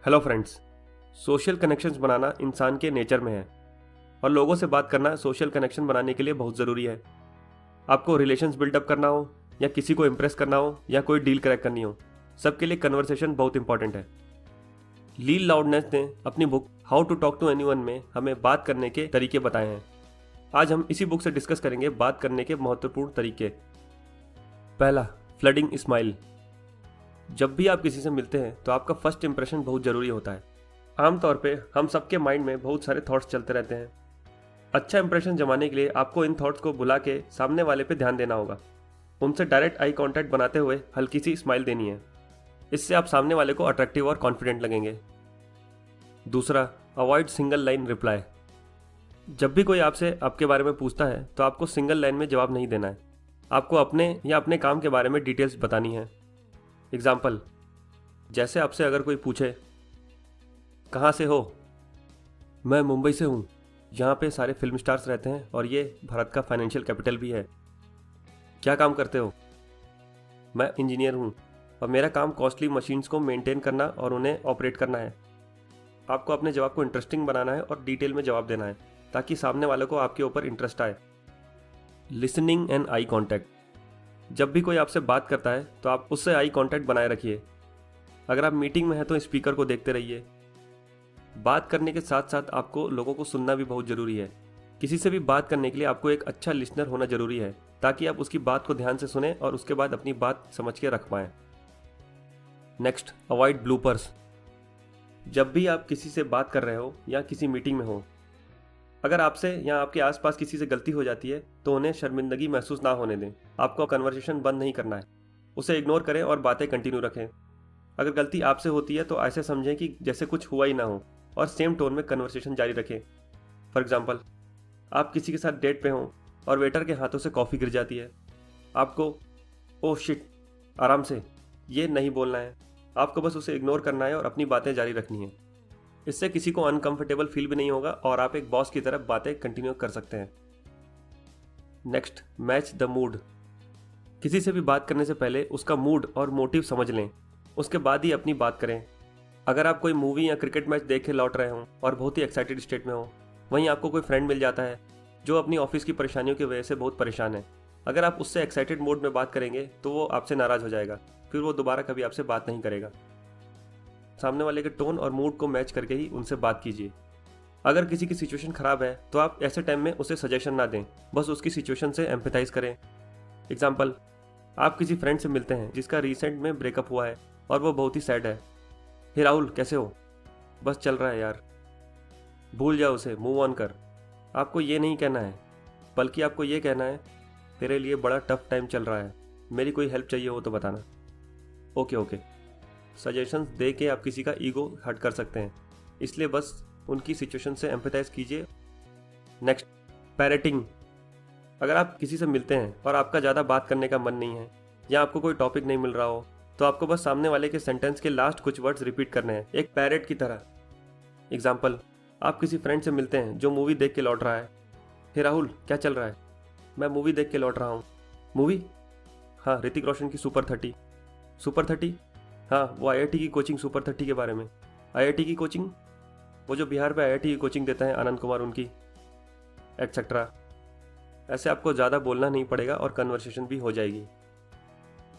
Hello friends. Social connections बनाना इंसान के nature में है और लोगों से बात करना सोशल कनेक्शन बनाने के लिए बहुत ज़रूरी है। आपको रिलेशंस बिल्डअप करना हो या किसी को इम्प्रेस करना हो या कोई डील क्रैक करनी हो, सबके लिए कन्वर्सेशन बहुत इंपॉर्टेंट है। ली लाउडनेस ने अपनी book how to talk to anyone में हमें बात करने के तरीके बताए हैं। आज हम इसी बुक से डिस्कस करेंगे बात करने के महत्वपूर्ण तरीके। पहला, फ्लडिंग स्माइल। जब भी आप किसी से मिलते हैं तो आपका फर्स्ट इंप्रेशन बहुत ज़रूरी होता है। आमतौर पे हम सबके माइंड में बहुत सारे थॉट्स चलते रहते हैं। अच्छा इंप्रेशन जमाने के लिए आपको इन थॉट्स को भुला के सामने वाले पे ध्यान देना होगा। उनसे डायरेक्ट आई कांटेक्ट बनाते हुए हल्की सी स्माइल देनी है। इससे आप सामने वाले को अट्रैक्टिव और कॉन्फिडेंट लगेंगे। दूसरा, अवॉइड सिंगल लाइन रिप्लाई। जब भी कोई आपसे आपके बारे में पूछता है तो आपको सिंगल लाइन में जवाब नहीं देना है। आपको अपने या अपने काम के बारे में डिटेल्स बतानी है। एग्जाम्पल, जैसे आपसे अगर कोई पूछे कहाँ से हो, मैं मुंबई से हूँ, यहाँ पे सारे फिल्म स्टार्स रहते हैं और ये भारत का फाइनेंशियल कैपिटल भी है। क्या काम करते हो? मैं इंजीनियर हूँ और मेरा काम कॉस्टली मशीन्स को मेंटेन करना और उन्हें ऑपरेट करना है। आपको अपने जवाब को इंटरेस्टिंग बनाना है और डिटेल में जवाब देना है ताकि सामने वाले को आपके ऊपर इंटरेस्ट आए। Listening and eye contact. जब भी कोई आपसे बात करता है तो आप उससे आई कांटेक्ट बनाए रखिए। अगर आप मीटिंग में हैं तो स्पीकर को देखते रहिए। बात करने के साथ साथ आपको लोगों को सुनना भी बहुत ज़रूरी है। किसी से भी बात करने के लिए आपको एक अच्छा लिसनर होना ज़रूरी है ताकि आप उसकी बात को ध्यान से सुने और उसके बाद अपनी बात समझ के रख पाएँ। Next, avoid bloopers. जब भी आप किसी से बात कर रहे हो या किसी मीटिंग में हो, अगर आपसे या आपके आसपास किसी से गलती हो जाती है तो उन्हें शर्मिंदगी महसूस ना होने दें। आपको कन्वर्सेशन बंद नहीं करना है, उसे इग्नोर करें और बातें कंटिन्यू रखें। अगर गलती आपसे होती है तो ऐसे समझें कि जैसे कुछ हुआ ही ना हो और सेम टोन में कन्वर्सेशन जारी रखें। फॉर एग्जाम्पल, आप किसी के साथ डेट पे हों और वेटर के हाथों से कॉफ़ी गिर जाती है। आपको ओह शिट, आराम से, ये नहीं बोलना है। आपको बस उसे इग्नोर करना है और अपनी बातें जारी रखनी है। इससे किसी को अनकंफर्टेबल फील भी नहीं होगा और आप एक बॉस की तरह बातें कंटिन्यू कर सकते हैं। Next, match the mood. किसी से भी बात करने से पहले उसका मूड और मोटिव समझ लें, उसके बाद ही अपनी बात करें। अगर आप कोई मूवी या क्रिकेट मैच देख के लौट रहे हों और बहुत ही एक्साइटेड स्टेट में हो, वहीं आपको कोई फ्रेंड मिल जाता है जो अपनी ऑफिस की परेशानियों की वजह से बहुत परेशान है। अगर आप उससे एक्साइटेड मूड में बात करेंगे तो वो आपसे नाराज़ हो जाएगा, फिर वो दोबारा कभी आपसे बात नहीं करेगा। सामने वाले के टोन और मूड को मैच करके ही उनसे बात कीजिए। अगर किसी की सिचुएशन ख़राब है तो आप ऐसे टाइम में उसे सजेशन ना दें, बस उसकी सिचुएशन से एम्पैथाइज करें। एग्जाम्पल, आप किसी फ्रेंड से मिलते हैं जिसका रिसेंट में ब्रेकअप हुआ है और वो बहुत ही सैड है। हे राहुल, कैसे हो? बस चल रहा है यार। भूल जाओ उसे, मूव ऑन कर। आपको ये नहीं कहना है, बल्कि आपको ये कहना है, तेरे लिए बड़ा टफ टाइम चल रहा है, मेरी कोई हेल्प चाहिए हो तो बताना। ओके। सजेशंस दे के आप किसी का ईगो हर्ट कर सकते हैं, इसलिए बस उनकी सिचुएशन से एम्पैथाइज कीजिए। Next, parroting. अगर आप किसी से मिलते हैं और आपका ज़्यादा बात करने का मन नहीं है या आपको कोई टॉपिक नहीं मिल रहा हो तो आपको बस सामने वाले के सेंटेंस के लास्ट कुछ वर्ड्स रिपीट करने हैं, एक पैरेट की तरह। एग्जाम्पल, आप किसी फ्रेंड से मिलते हैं जो मूवी देख के लौट रहा है। हे राहुल, क्या चल रहा है? मैं मूवी देख के लौट रहा हूँ। मूवी? हाँ, ऋतिक रोशन की सुपर 30। सुपर 30? हाँ, वो IIT की कोचिंग सुपर 30 के बारे में। IIT की कोचिंग? वो जो बिहार पे IIT की कोचिंग देता है आनंद कुमार, उनकी, एक्सेट्रा। ऐसे आपको ज़्यादा बोलना नहीं पड़ेगा और कन्वर्सेशन भी हो जाएगी।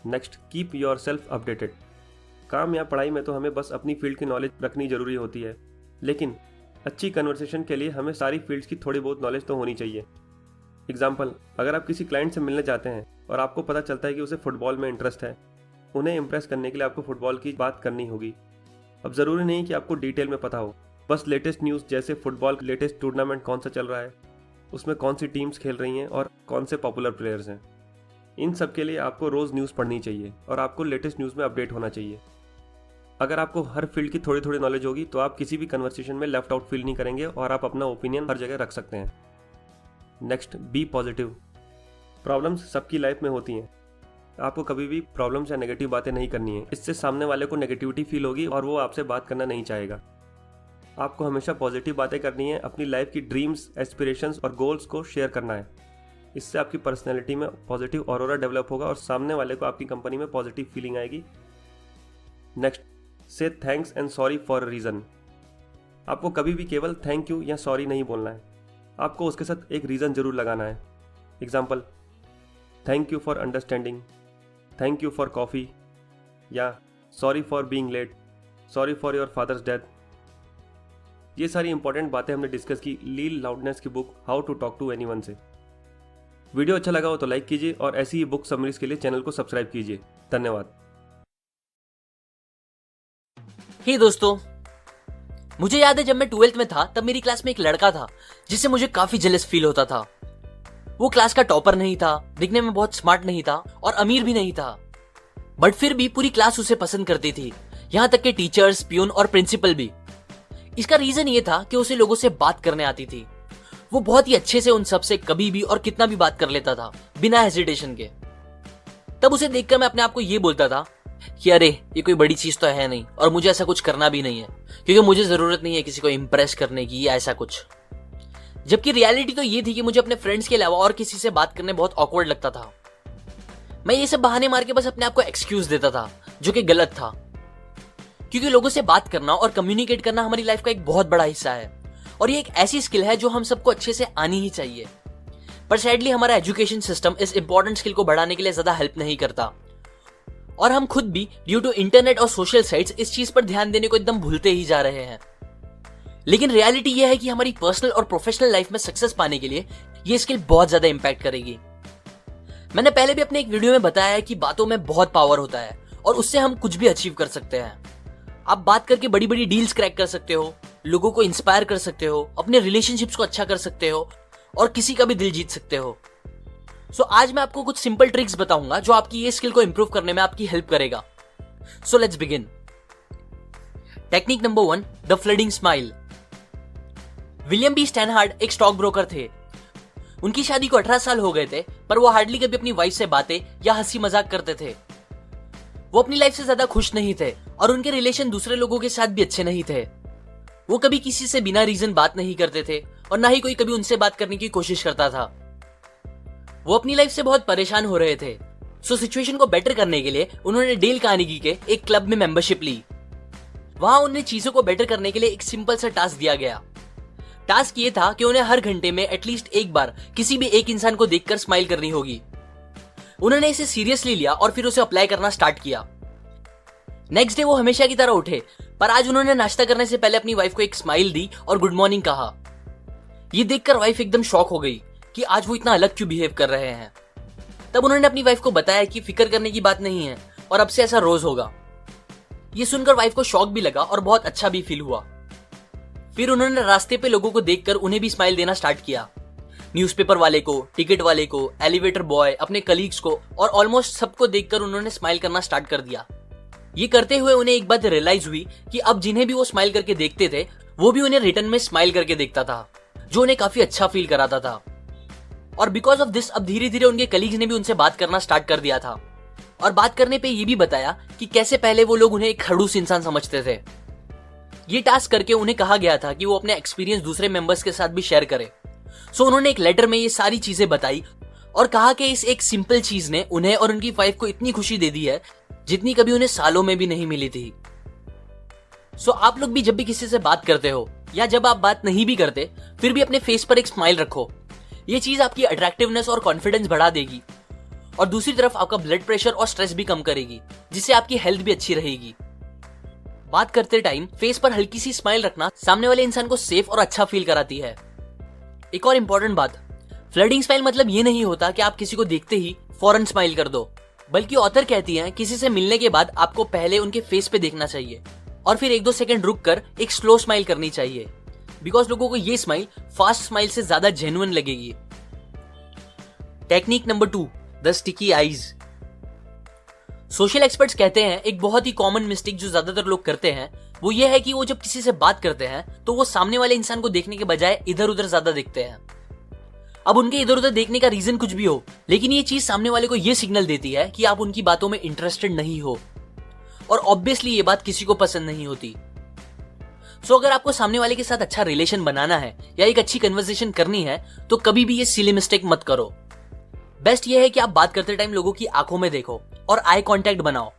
Next, keep your self updated. काम या पढ़ाई में तो हमें बस अपनी फील्ड की नॉलेज रखनी ज़रूरी होती है, लेकिन अच्छी कन्वर्सेशन के लिए हमें सारी फील्ड्स की थोड़ी बहुत नॉलेज तो होनी चाहिए। एग्जाम्पल, अगर आप किसी क्लाइंट से मिलने जाते हैं और आपको पता चलता है कि उसे फुटबॉल में इंटरेस्ट है, उन्हें इम्प्रेस करने के लिए आपको फुटबॉल की बात करनी होगी। अब ज़रूरी नहीं कि आपको डिटेल में पता हो, बस लेटेस्ट न्यूज़, जैसे फुटबॉल लेटेस्ट टूर्नामेंट कौन सा चल रहा है, उसमें कौन सी टीम्स खेल रही हैं और कौन से पॉपुलर प्लेयर्स हैं। इन सब के लिए आपको रोज़ न्यूज़ पढ़नी चाहिए और आपको लेटेस्ट न्यूज़ में अपडेट होना चाहिए। अगर आपको हर फील्ड की थोड़ी थोड़ी नॉलेज होगी तो आप किसी भी कन्वर्सेशन में लेफ्ट आउट फील नहीं करेंगे और आप अपना ओपिनियन हर जगह रख सकते हैं। Next, be positive. प्रॉब्लम्स सबकी लाइफ में होती हैं, आपको कभी भी प्रॉब्लम्स या नेगेटिव बातें नहीं करनी है। इससे सामने वाले को नेगेटिविटी फील होगी और वो आपसे बात करना नहीं चाहेगा। आपको हमेशा पॉजिटिव बातें करनी है, अपनी लाइफ की ड्रीम्स, एस्पिरेशंस और गोल्स को शेयर करना है। इससे आपकी पर्सनैलिटी में पॉजिटिव ऑरोरा डेवलप होगा और सामने वाले को आपकी कंपनी में पॉजिटिव फीलिंग आएगी। नेक्स्ट, से thanks and sorry for a reason. आपको कभी भी केवल थैंक यू या सॉरी नहीं बोलना है, आपको उसके साथ एक रीज़न ज़रूर लगाना है। Example, thank you for understanding, thank you for coffee, या sorry for being late, sorry for your father's death. ये सारी इंपॉर्टेंट बातें हमने डिस्कस की लील लाउडनेस की book how to talk to anyone से। वीडियो अच्छा लगा हो तो लाइक कीजिए और ऐसी ही बुक समरीज के लिए चैनल को सब्सक्राइब कीजिए। धन्यवाद। हे दोस्तों, मुझे याद है जब मैं 12th में था तब मेरी क्लास में एक लड़का था जिससे मुझे काफी जेलस फील होता था। वो क्लास का टॉपर नहीं था, दिखने में बहुत स्मार्ट नहीं था और अमीर भी नहीं था, बट फिर भी पूरी क्लास उसे पसंद करती थी, यहाँ तक कि टीचर्स, प्यून और प्रिंसिपल भी। इसका रीजन ये था कि उसे लोगों से बात करने आती थी। वो बहुत ही अच्छे से उन सब से कभी भी और कितना भी बात कर लेता था बिना हेजिटेशन के। तब उसे देखकर मैं अपने आप को ये बोलता था कि अरे ये कोई बड़ी चीज तो है नहीं और मुझे ऐसा कुछ करना भी नहीं है, क्योंकि मुझे जरूरत नहीं है किसी को इम्प्रेस करने की या ऐसा कुछ। जबकि रियलिटी तो ये थी कि मुझे अपने फ्रेंड्स के अलावा और किसी से बात करने बहुत ऑकवर्ड लगता था। मैं ये सब बहाने मार के बस अपने आप को एक्सक्यूज देता था, जो कि गलत था, क्योंकि लोगों से बात करना और कम्युनिकेट करना हमारी लाइफ का एक बहुत बड़ा हिस्सा है और ये एक ऐसी स्किल है जो हम सबको अच्छे से आनी ही चाहिए। पर सैडली हमारा एजुकेशन सिस्टम इस इंपॉर्टेंट स्किल को बढ़ाने के लिए ज्यादा हेल्प नहीं करता और हम खुद भी ड्यू टू इंटरनेट और सोशल साइट्स इस चीज पर ध्यान देने को एकदम भूलते ही जा रहे हैं। लेकिन रियलिटी यह है कि हमारी पर्सनल और प्रोफेशनल लाइफ में सक्सेस पाने के लिए ये स्किल बहुत ज्यादा इंपैक्ट करेगी। मैंने पहले भी अपने एक वीडियो में बताया है कि बातों में बहुत पावर होता है और उससे हम कुछ भी अचीव कर सकते हैं। आप बात करके बड़ी बड़ी डील्स क्रैक कर सकते हो, लोगों को इंस्पायर कर सकते हो, अपने रिलेशनशिप्स को अच्छा कर सकते हो और किसी का भी दिल जीत सकते हो। सो आज मैं आपको कुछ सिंपल ट्रिक्स बताऊंगा जो आपकी ये स्किल को इंप्रूव करने में आपकी हेल्प करेगा। So let's begin. Technique number 1, the flooding smile. William B Steinhardt एक स्टॉक ब्रोकर थे। उनकी शादी को 18 साल हो गए थे, पर वो हार्डली कभी अपनी वाइफ से बातें या हंसी मजाक करते थे। वो अपनी लाइफ से ज्यादा खुश नहीं थे और उनके रिलेशन दूसरे लोगों के साथ भी अच्छे नहीं थे। वो कभी किसी से बिना रीजन बात नहीं करते थे और ना ही कोई कभी उनसे बात करने की कोशिश करता था। वो अपनी लाइफ से बहुत परेशान हो रहे थे। सो सिचुएशन को बेटर करने के लिए उन्होंने डेल कार्नेगी के एक क्लब में मेंबरशिप ली। वहां उन्हें चीजों को बेटर करने के लिए एक सिंपल सा टास्क दिया गया। टास्क ये था कि उन्हें हर घंटे में एटलीस्ट एक बार किसी भी एक इंसान को देखकर स्माइल करनी होगी। उन्होंने इसे सीरियसली लिया और फिर उसे अप्लाई करना स्टार्ट किया। नेक्स्ट डे वो हमेशा की तरह उठे, पर आज उन्होंने नाश्ता करने से पहले अपनी वाइफ को एक स्माइल दी और गुड मॉर्निंग कहा। ये देखकर वाइफ एकदम शॉक हो गई कि आज वो इतना अलग क्यों बिहेव कर रहे हैं। तब उन्होंने अपनी वाइफ को बताया कि फिक्र करने की बात नहीं है और अब से ऐसा रोज होगा। ये सुनकर वाइफ को शॉक भी लगा और बहुत अच्छा भी फील हुआ। फिर उन्होंने रास्ते पे लोगों को देखकर उन्हें भी स्माइल देना स्टार्ट किया। न्यूज़पेपर वाले को, टिकट वाले को, एलिवेटर बॉय, अपने कलीग्स को और ऑलमोस्ट सबको देखकर उन्होंने स्माइल करना स्टार्ट कर दिया। ये करते हुए उन्हें एक बात रियलाइज हुई कि अब जिन्हें भी वो स्माइल करके देखते थे वो भी उन्हें रिटर्न में स्माइल करके देखता था, जो उन्हें काफी अच्छा फील कराता था। और बिकॉज ऑफ दिस अब धीरे धीरे उनके कलीग्स ने भी उनसे बात करना स्टार्ट कर दिया था और बात करने पे ये भी बताया कि कैसे पहले वो लोग उन्हें एक खड़ूस इंसान समझते थे। ये टास्क करके उन्हें कहा गया था कि वो अपने एक्सपीरियंस दूसरे मेंबर्स के साथ भी शेयर करें। सो उन्होंने एक लेटर में ये सारी चीजें बताई और कहा कि इस एक सिंपल चीज ने उन्हें और उनकी वाइफ को इतनी खुशी दे दी है जितनी कभी उन्हें सालों में भी नहीं मिली थी। सो आप लोग भी जब भी किसी से बात करते हो या जब आप बात नहीं भी करते फिर भी अपने फेस पर एक स्माइल रखो। ये चीज आपकी अट्रैक्टिवनेस और कॉन्फिडेंस बढ़ा देगी और दूसरी तरफ आपका ब्लड प्रेशर और स्ट्रेस भी कम करेगी, जिससे आपकी हेल्थ भी अच्छी रहेगी। बात करते टाइम फेस पर हल्की सी स्माइल रखना सामने वाले इंसान को सेफ और अच्छा फील कराती है। एक और इंपॉर्टेंट बात, फ्लडिंग स्माइल मतलब ये नहीं होता कि आप किसी को देखते ही फौरन स्माइल कर दो, बल्कि ऑथर कहती हैं किसी से मिलने के बाद आपको पहले उनके फेस पे देखना चाहिए और फिर 1-2 सेकंड रुक कर एक स्लो स्माइल करनी चाहिए, बिकॉज लोगों को ये स्माइल फास्ट स्माइल से ज्यादा जेन्युइन लगेगी। Technique number 2, the sticky eyes. Social experts कहते हैं एक बहुत ही कॉमन मिस्टेक जो ज्यादातर लोग करते हैं वो ये है कि वो जब किसी से बात करते हैं तो वो सामने वाले इंसान को देखने के बजाय इधर उधर ज्यादा देखते हैं। अब उनके इधर उधर देखने का रीजन कुछ भी हो, लेकिन ये चीज सामने वाले को ये सिग्नल देती है कि आप उनकी बातों में इंटरेस्टेड नहीं हो और ऑब्वियसली ये बात किसी को पसंद नहीं होती। सो अगर आपको सामने वाले के साथ अच्छा रिलेशन बनाना है या एक अच्छी कन्वर्सेशन करनी है तो कभी भी ये सिली मिस्टेक मत करो। बेस्ट ये है कि आप बात करते टाइम लोगों की आंखों में देखो और आई कांटेक्ट बनाओ।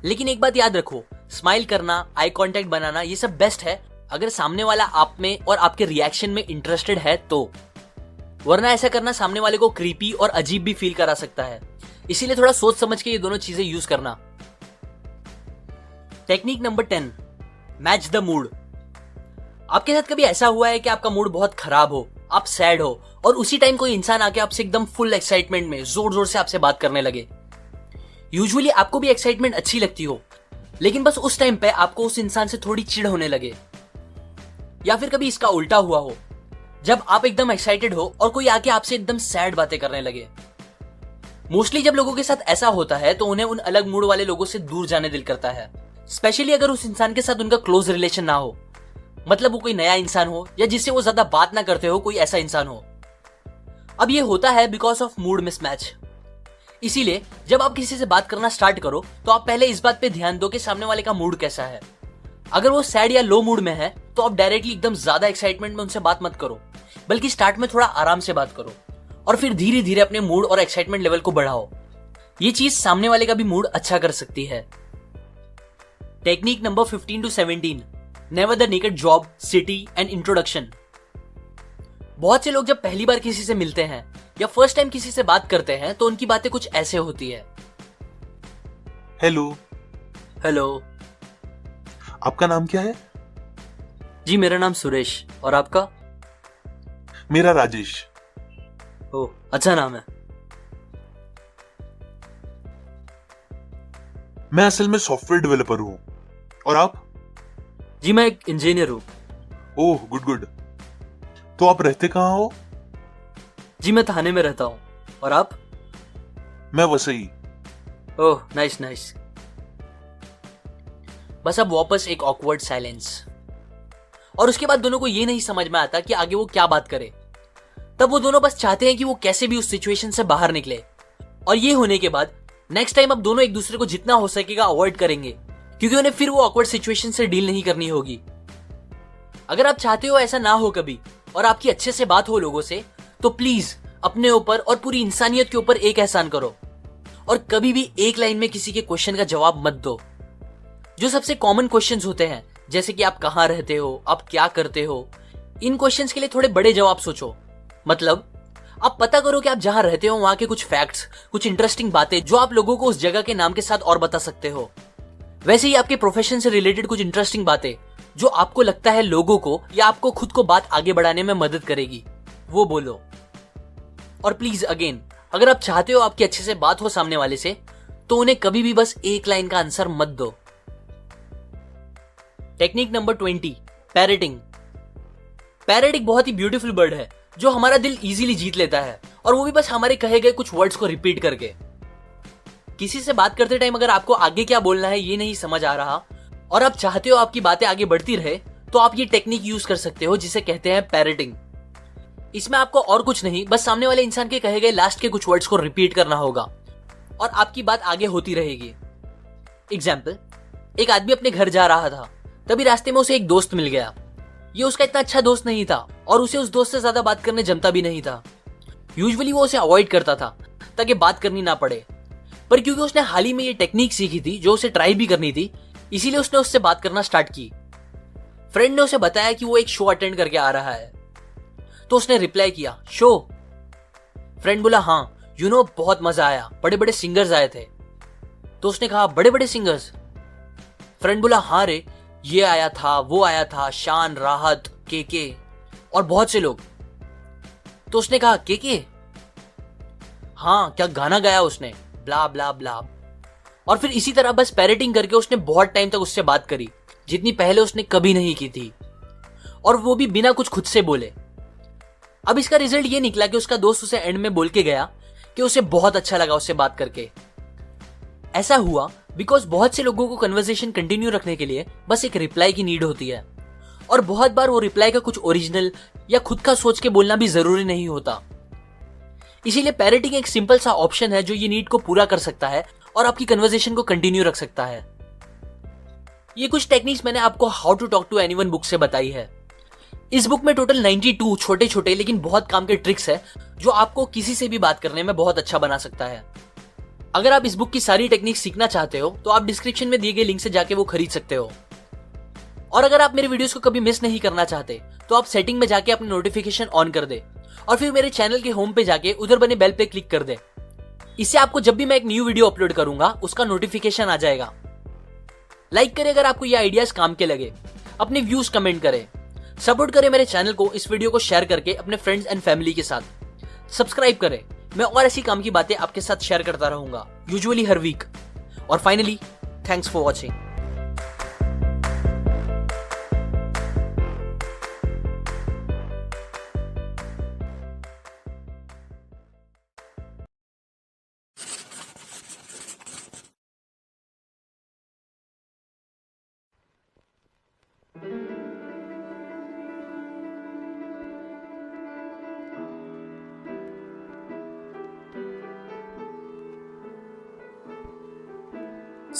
लेकिन एक बात याद रखो, स्माइल करना, आई कांटेक्ट बनाना, ये सब बेस्ट है अगर सामने वाला आप में और आपके रिएक्शन में इंटरेस्टेड है तो। वरना ऐसा करना सामने वाले को क्रीपी और अजीब भी फील करा सकता है। इसीलिए थोड़ा सोच समझ के ये दोनों चीजें यूज करना। Technique number 10, match the mood. आपके साथ कभी ऐसा हुआ है कि आपका मूड बहुत खराब हो, आप सैड हो और उसी टाइम कोई इंसान आके आपसे एकदम फुल एक्साइटमेंट में जोर जोर से आपसे बात करने लगे। यूजुअली आपको भी एक्साइटमेंट अच्छी लगती हो, लेकिन बस उस टाइम पे आपको उस इंसान से थोड़ी चिढ़ होने लगे। या फिर कभी इसका उल्टा हुआ हो, जब आप एकदम एक्साइटेड हो और कोई आके आपसे एकदम सैड बातें करने लगे। मोस्टली जब लोगों के साथ ऐसा होता है तो उन्हें उन अलग मूड वाले लोगों से दूर जाने दिल करता है, स्पेशली अगर उस इंसान के साथ उनका क्लोज रिलेशन ना हो, मतलब वो कोई नया इंसान हो या जिससे वो ज्यादा बात ना करते हो, कोई ऐसा इंसान हो। अब ये होता है बिकॉज ऑफ मूड मिसमैच। इसीलिए जब आप किसी से बात करना स्टार्ट करो तो आप पहले इस बात पे ध्यान दो कि सामने वाले का मूड कैसा है। अगर वो सैड या लो मूड में है तो आप डायरेक्टली एकदम ज्यादा एक्साइटमेंट में उनसे बात मत करो, बल्कि स्टार्ट में थोड़ा आराम से बात करो और फिर धीरे धीरे अपने मूड और एक्साइटमेंट लेवल को बढ़ाओ। ये चीज सामने वाले का भी मूड अच्छा कर सकती है। Technique number 15 to 17, never the naked job, city and introduction. बहुत से लोग जब पहली बार किसी से मिलते हैं या फर्स्ट टाइम किसी से बात करते हैं तो उनकी बातें कुछ ऐसे होती है। हेलो। हेलो। आपका नाम क्या है? जी मेरा नाम सुरेश, और आपका? मेरा राजेश। ओह, अच्छा नाम है। मैं असल में सॉफ्टवेयर डेवलपर हूँ। और आप? जी मैं एक इंजीनियर हूँ। Oh good good. तो आप रहते कहाँ हो? जी मैं थाने में रहता हूँ। और आप? मैं वसई। Oh nice nice. बस अब वापस एक ऑकवर्ड साइलेंस, और उसके बाद दोनों को ये नहीं समझ में आता कि आगे वो क्या बात करे। तब वो दोनों बस चाहते हैं कि वो कैसे भी उस सिचुएशन से बाहर निकले। और ये होने के बाद नेक्स्ट टाइम अब दोनों एक दूसरे को जितना हो सकेगा अवॉइड करेंगे, क्योंकि उन्हें फिर वो ऑकवर्ड सिचुएशन से डील नहीं करनी होगी। अगर आप चाहते हो ऐसा ना हो कभी और आपकी अच्छे से बात हो लोगों से, तो प्लीज अपने ऊपर और पूरी इंसानियत के ऊपर एक एहसान करो और कभी भी एक लाइन में किसी के क्वेश्चन का जवाब मत दो। जो सबसे कॉमन क्वेश्चंस होते हैं, जैसे कि आप कहाँ रहते हो, आप क्या करते हो, इन क्वेश्चंस के लिए थोड़े बड़े जवाब सोचो। मतलब आप पता करो कि आप जहां रहते हो वहां के कुछ फैक्ट्स, कुछ इंटरेस्टिंग बातें जो आप लोगों को उस जगह के नाम के साथ और बता सकते हो। वैसे ही आपके प्रोफेशन से रिलेटेड कुछ इंटरेस्टिंग बातें जो आपको लगता है लोगों को या आपको खुद को बात आगे बढ़ाने में मदद करेगी, वो बोलो। और प्लीज अगेन, अगर आप चाहते हो आपकी अच्छे से बात हो सामने वाले से, तो उन्हें कभी भी बस एक लाइन का आंसर मत दो। Technique number 20, parroting. पैरेट एक बहुत ही ब्यूटीफुल बर्ड है जो हमारा दिल इजीली जीत लेता है, और वो भी बस हमारे कहे गए कुछ वर्ड्स को रिपीट करके। किसी से बात करते टाइम अगर आपको आगे क्या बोलना है ये नहीं समझ आ रहा और आप चाहते हो आपकी बातें आगे बढ़ती रहे, तो आप ये टेक्निक यूज कर सकते हो जिसे कहते हैं पैरेटिंग। इसमें आपको और कुछ नहीं, बस सामने वाले इंसान के कहे गए लास्ट के कुछ वर्ड्स को रिपीट करना होगा और आपकी बात आगे होती रहेगी। एग्जाम्पल, एक आदमी अपने घर जा रहा था, तभी रास्ते में उसे एक दोस्त मिल गया। ये उसका इतना अच्छा दोस्त नहीं था और उसे उस दोस्त से ज्यादा बात करने जमता भी नहीं था। यूजुअली वो उसे अवॉइड करता था ताकि बात करनी ना पड़े, पर क्योंकि उसने हाल ही में ये टेक्निक सीखी थी जो उसे ट्राई भी करनी थी, इसीलिए उसने उससे बात करना स्टार्ट की। फ्रेंड ने उसे बताया कि वो एक शो अटेंड करके आ रहा है, तो उसने रिप्लाई किया, शो? फ्रेंड बोला हाँ, बहुत मजा आया, बड़े बड़े सिंगर्स आए थे। तो उसने कहा बड़े बड़े सिंगर्स? फ्रेंड बोला हाँ रे, ये आया था, वो आया था, शान, राहत, के और बहुत से लोग। तो उसने कहा के? हाँ, क्या गाना गाया उसने, ब्ला ब्ला ब्ला। और फिर इसी तरह बस पैरेटिंग करके उसने बहुत टाइम तक उससे बात करी, जितनी पहले उसने कभी नहीं की थी, और वो भी बिना कुछ खुद से बोले। अब इसका रिजल्ट ये निकला कि उसका दोस्त उसे एंड में बोल के गया कि उसे बहुत अच्छा लगा उससे बात करके। ऐसा हुआ बिकॉज बहुत से लोगों को कन्वर्सेशन कंटिन्यू रखने के लिए बस एक रिप्लाई की नीड होती है, और बहुत बार वो रिप्लाई का कुछ ओरिजिनल या खुद का सोच के बोलना भी जरूरी नहीं होता। इसीलिए पैरेटिंग एक सिंपल सा ऑप्शन है जो ये नीड को पूरा कर सकता है और आपकी कन्वर्सेशन को कंटिन्यू रख सकता है। ये कुछ टेक्निक्स मैंने आपको how to talk to anyone book से बताई है। इस बुक में टोटल 92 छोटे छोटे लेकिन बहुत काम के ट्रिक्स है जो आपको किसी से भी बात करने में बहुत अच्छा बना सकता है। अगर आप इस बुक की सारी टेक्निक सीखना चाहते हो तो आप डिस्क्रिप्शन में दिए गए लिंक से जाके वो खरीद सकते हो। और अगर आप मेरे वीडियोस को कभी मिस नहीं करना चाहते तो आप सेटिंग में जाके अपनी नोटिफिकेशन ऑन कर दे और फिर मेरे चैनल के होम पे जाके उधर बने बेल पे क्लिक कर दे। इससे आपको जब भी मैं एक न्यू वीडियो अपलोड करूंगा उसका नोटिफिकेशन आ जाएगा। लाइक करें अगर आपको ये आइडियाज काम के लगे, अपने व्यूज कमेंट करें, सपोर्ट करें मेरे चैनल को, इस वीडियो को शेयर करके अपने फ्रेंड्स एंड फैमिली के साथ, सब्सक्राइब करें। मैं और ऐसी काम की बातें आपके साथ शेयर करता रहूंगा, यूजुअली हर वीक। और finally, thanks for watching.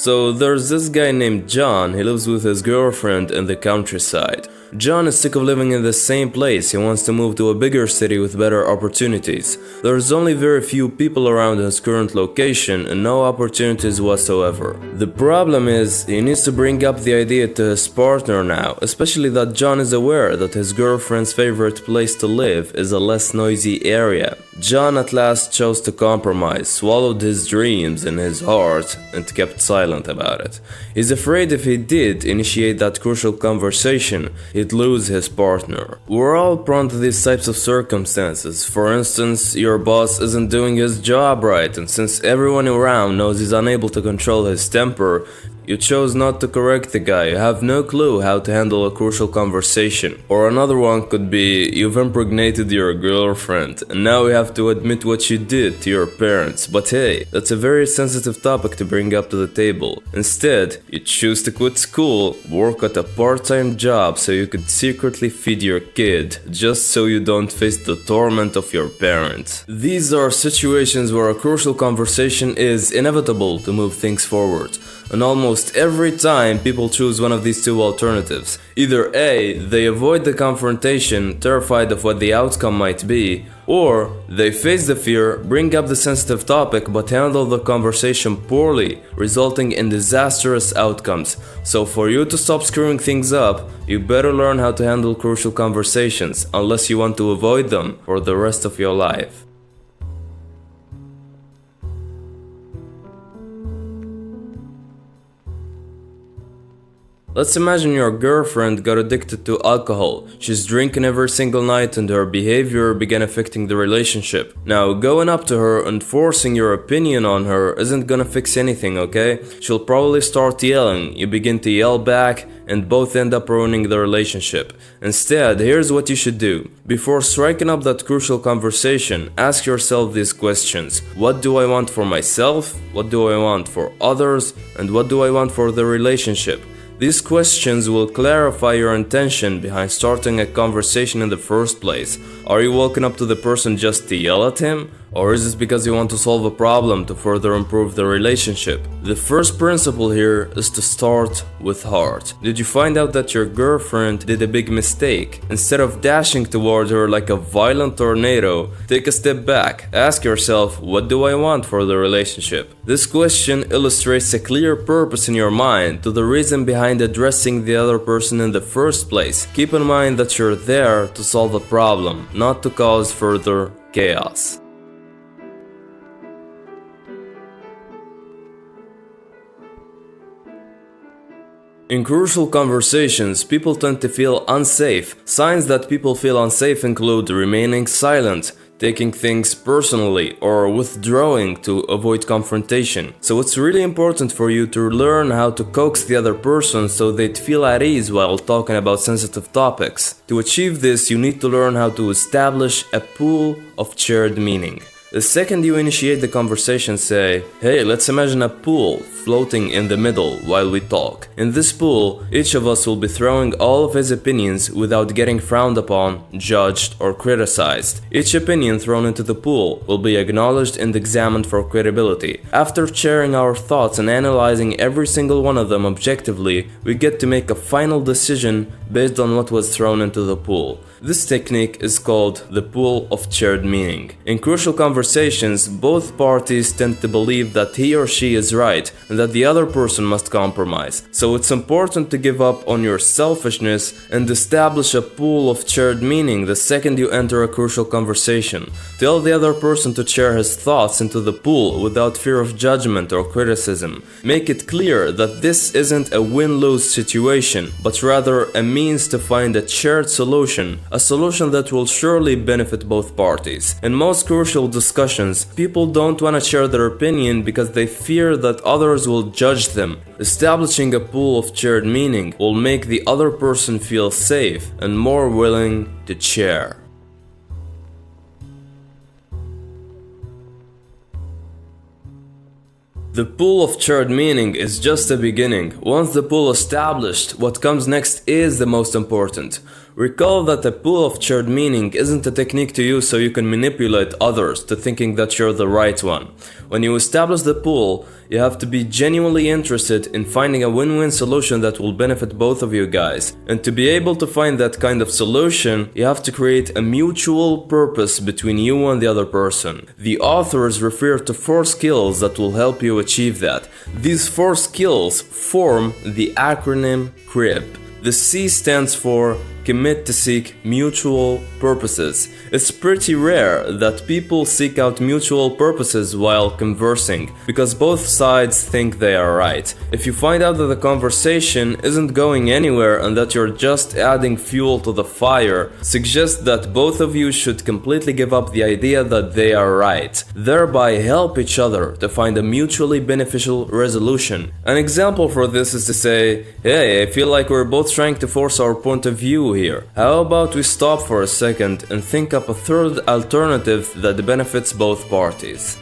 So there's this guy named John. He lives with his girlfriend in the countryside. John is sick of living in the same place. He wants to move to a bigger city with better opportunities. There's only very few people around his current location and no opportunities whatsoever. The problem is, he needs to bring up the idea to his partner now, especially that John is aware that his girlfriend's favorite place to live is a less noisy area. John at last chose to compromise, swallowed his dreams in his heart, and kept silent about it. He's afraid if he did initiate that crucial conversation, he'd lose his partner. We're all prone to these types of circumstances. For instance, your boss isn't doing his job right, and since everyone around knows he's unable to control his temper, you chose not to correct the guy. You have no clue how to handle a crucial conversation. Or another one could be, you've impregnated your girlfriend, and now you have to admit what you did to your parents. But hey, that's a very sensitive topic to bring up to the table. Instead, you choose to quit school, work at a part-time job so you could secretly feed your kid, just so you don't face the torment of your parents. These are situations where a crucial conversation is inevitable to move things forward. And almost every time people choose one of these two alternatives. Either A, they avoid the confrontation, terrified of what the outcome might be, or they face the fear, bring up the sensitive topic but handle the conversation poorly, resulting in disastrous outcomes. So for you to stop screwing things up, you better learn how to handle crucial conversations, unless you want to avoid them for the rest of your life. Let's imagine your girlfriend got addicted to alcohol. She's drinking every single night and her behavior began affecting the relationship. Now, going up to her and forcing your opinion on her isn't gonna fix anything, okay? She'll probably start yelling, you begin to yell back, and both end up ruining the relationship. Instead, here's what you should do. Before striking up that crucial conversation, ask yourself these questions. What do I want for myself? What do I want for others? And what do I want for the relationship? These questions will clarify your intention behind starting a conversation in the first place. Are you walking up to the person just to yell at him? Or is this because you want to solve a problem to further improve the relationship? The first principle here is to start with heart. Did you find out that your girlfriend did a big mistake? Instead of dashing toward her like a violent tornado, take a step back. Ask yourself, what do I want for the relationship? This question illustrates a clear purpose in your mind to the reason behind addressing the other person in the first place. Keep in mind that you're there to solve a problem, not to cause further chaos. In crucial conversations, people tend to feel unsafe. Signs that people feel unsafe include remaining silent, taking things personally, or withdrawing to avoid confrontation. So it's really important for you to learn how to coax the other person so they'd feel at ease while talking about sensitive topics. To achieve this, you need to learn how to establish a pool of shared meaning. The second you initiate the conversation, say, hey, let's imagine a pool floating in the middle while we talk. In this pool, each of us will be throwing all of his opinions without getting frowned upon, judged, or criticized. Each opinion thrown into the pool will be acknowledged and examined for credibility. After sharing our thoughts and analyzing every single one of them objectively, we get to make a final decision based on what was thrown into the pool. This technique is called the pool of shared meaning. In crucial conversations, conversations, both parties tend to believe that he or she is right and that the other person must compromise. So it's important to give up on your selfishness and establish a pool of shared meaning the second you enter a crucial conversation. Tell the other person to share his thoughts into the pool without fear of judgment or criticism. Make it clear that this isn't a win-lose situation, but rather a means to find a shared solution, a solution that will surely benefit both parties. In most crucial discussions, people don't want to share their opinion because they fear that others will judge them. Establishing a pool of shared meaning will make the other person feel safe and more willing to share. The pool of shared meaning is just the beginning. Once the pool is established, what comes next is the most important. Recall that the pool of shared meaning isn't a technique to use so you can manipulate others to thinking that you're the right one. When you establish the pool, you have to be genuinely interested in finding a win-win solution that will benefit both of you guys. And to be able to find that kind of solution, you have to create a mutual purpose between you and the other person. The authors refer to 4 skills that will help you achieve that. These 4 skills form the acronym CRIB. The C stands for Commit to Seek Mutual Purposes. It's pretty rare that people seek out mutual purposes while conversing, because both sides think they are right. If you find out that the conversation isn't going anywhere and that you're just adding fuel to the fire, suggest that both of you should completely give up the idea that they are right, thereby help each other to find a mutually beneficial resolution. An example for this is to say, hey, I feel like we're both trying to force our point of view here. How about we stop for a second and think up a third alternative that benefits both parties?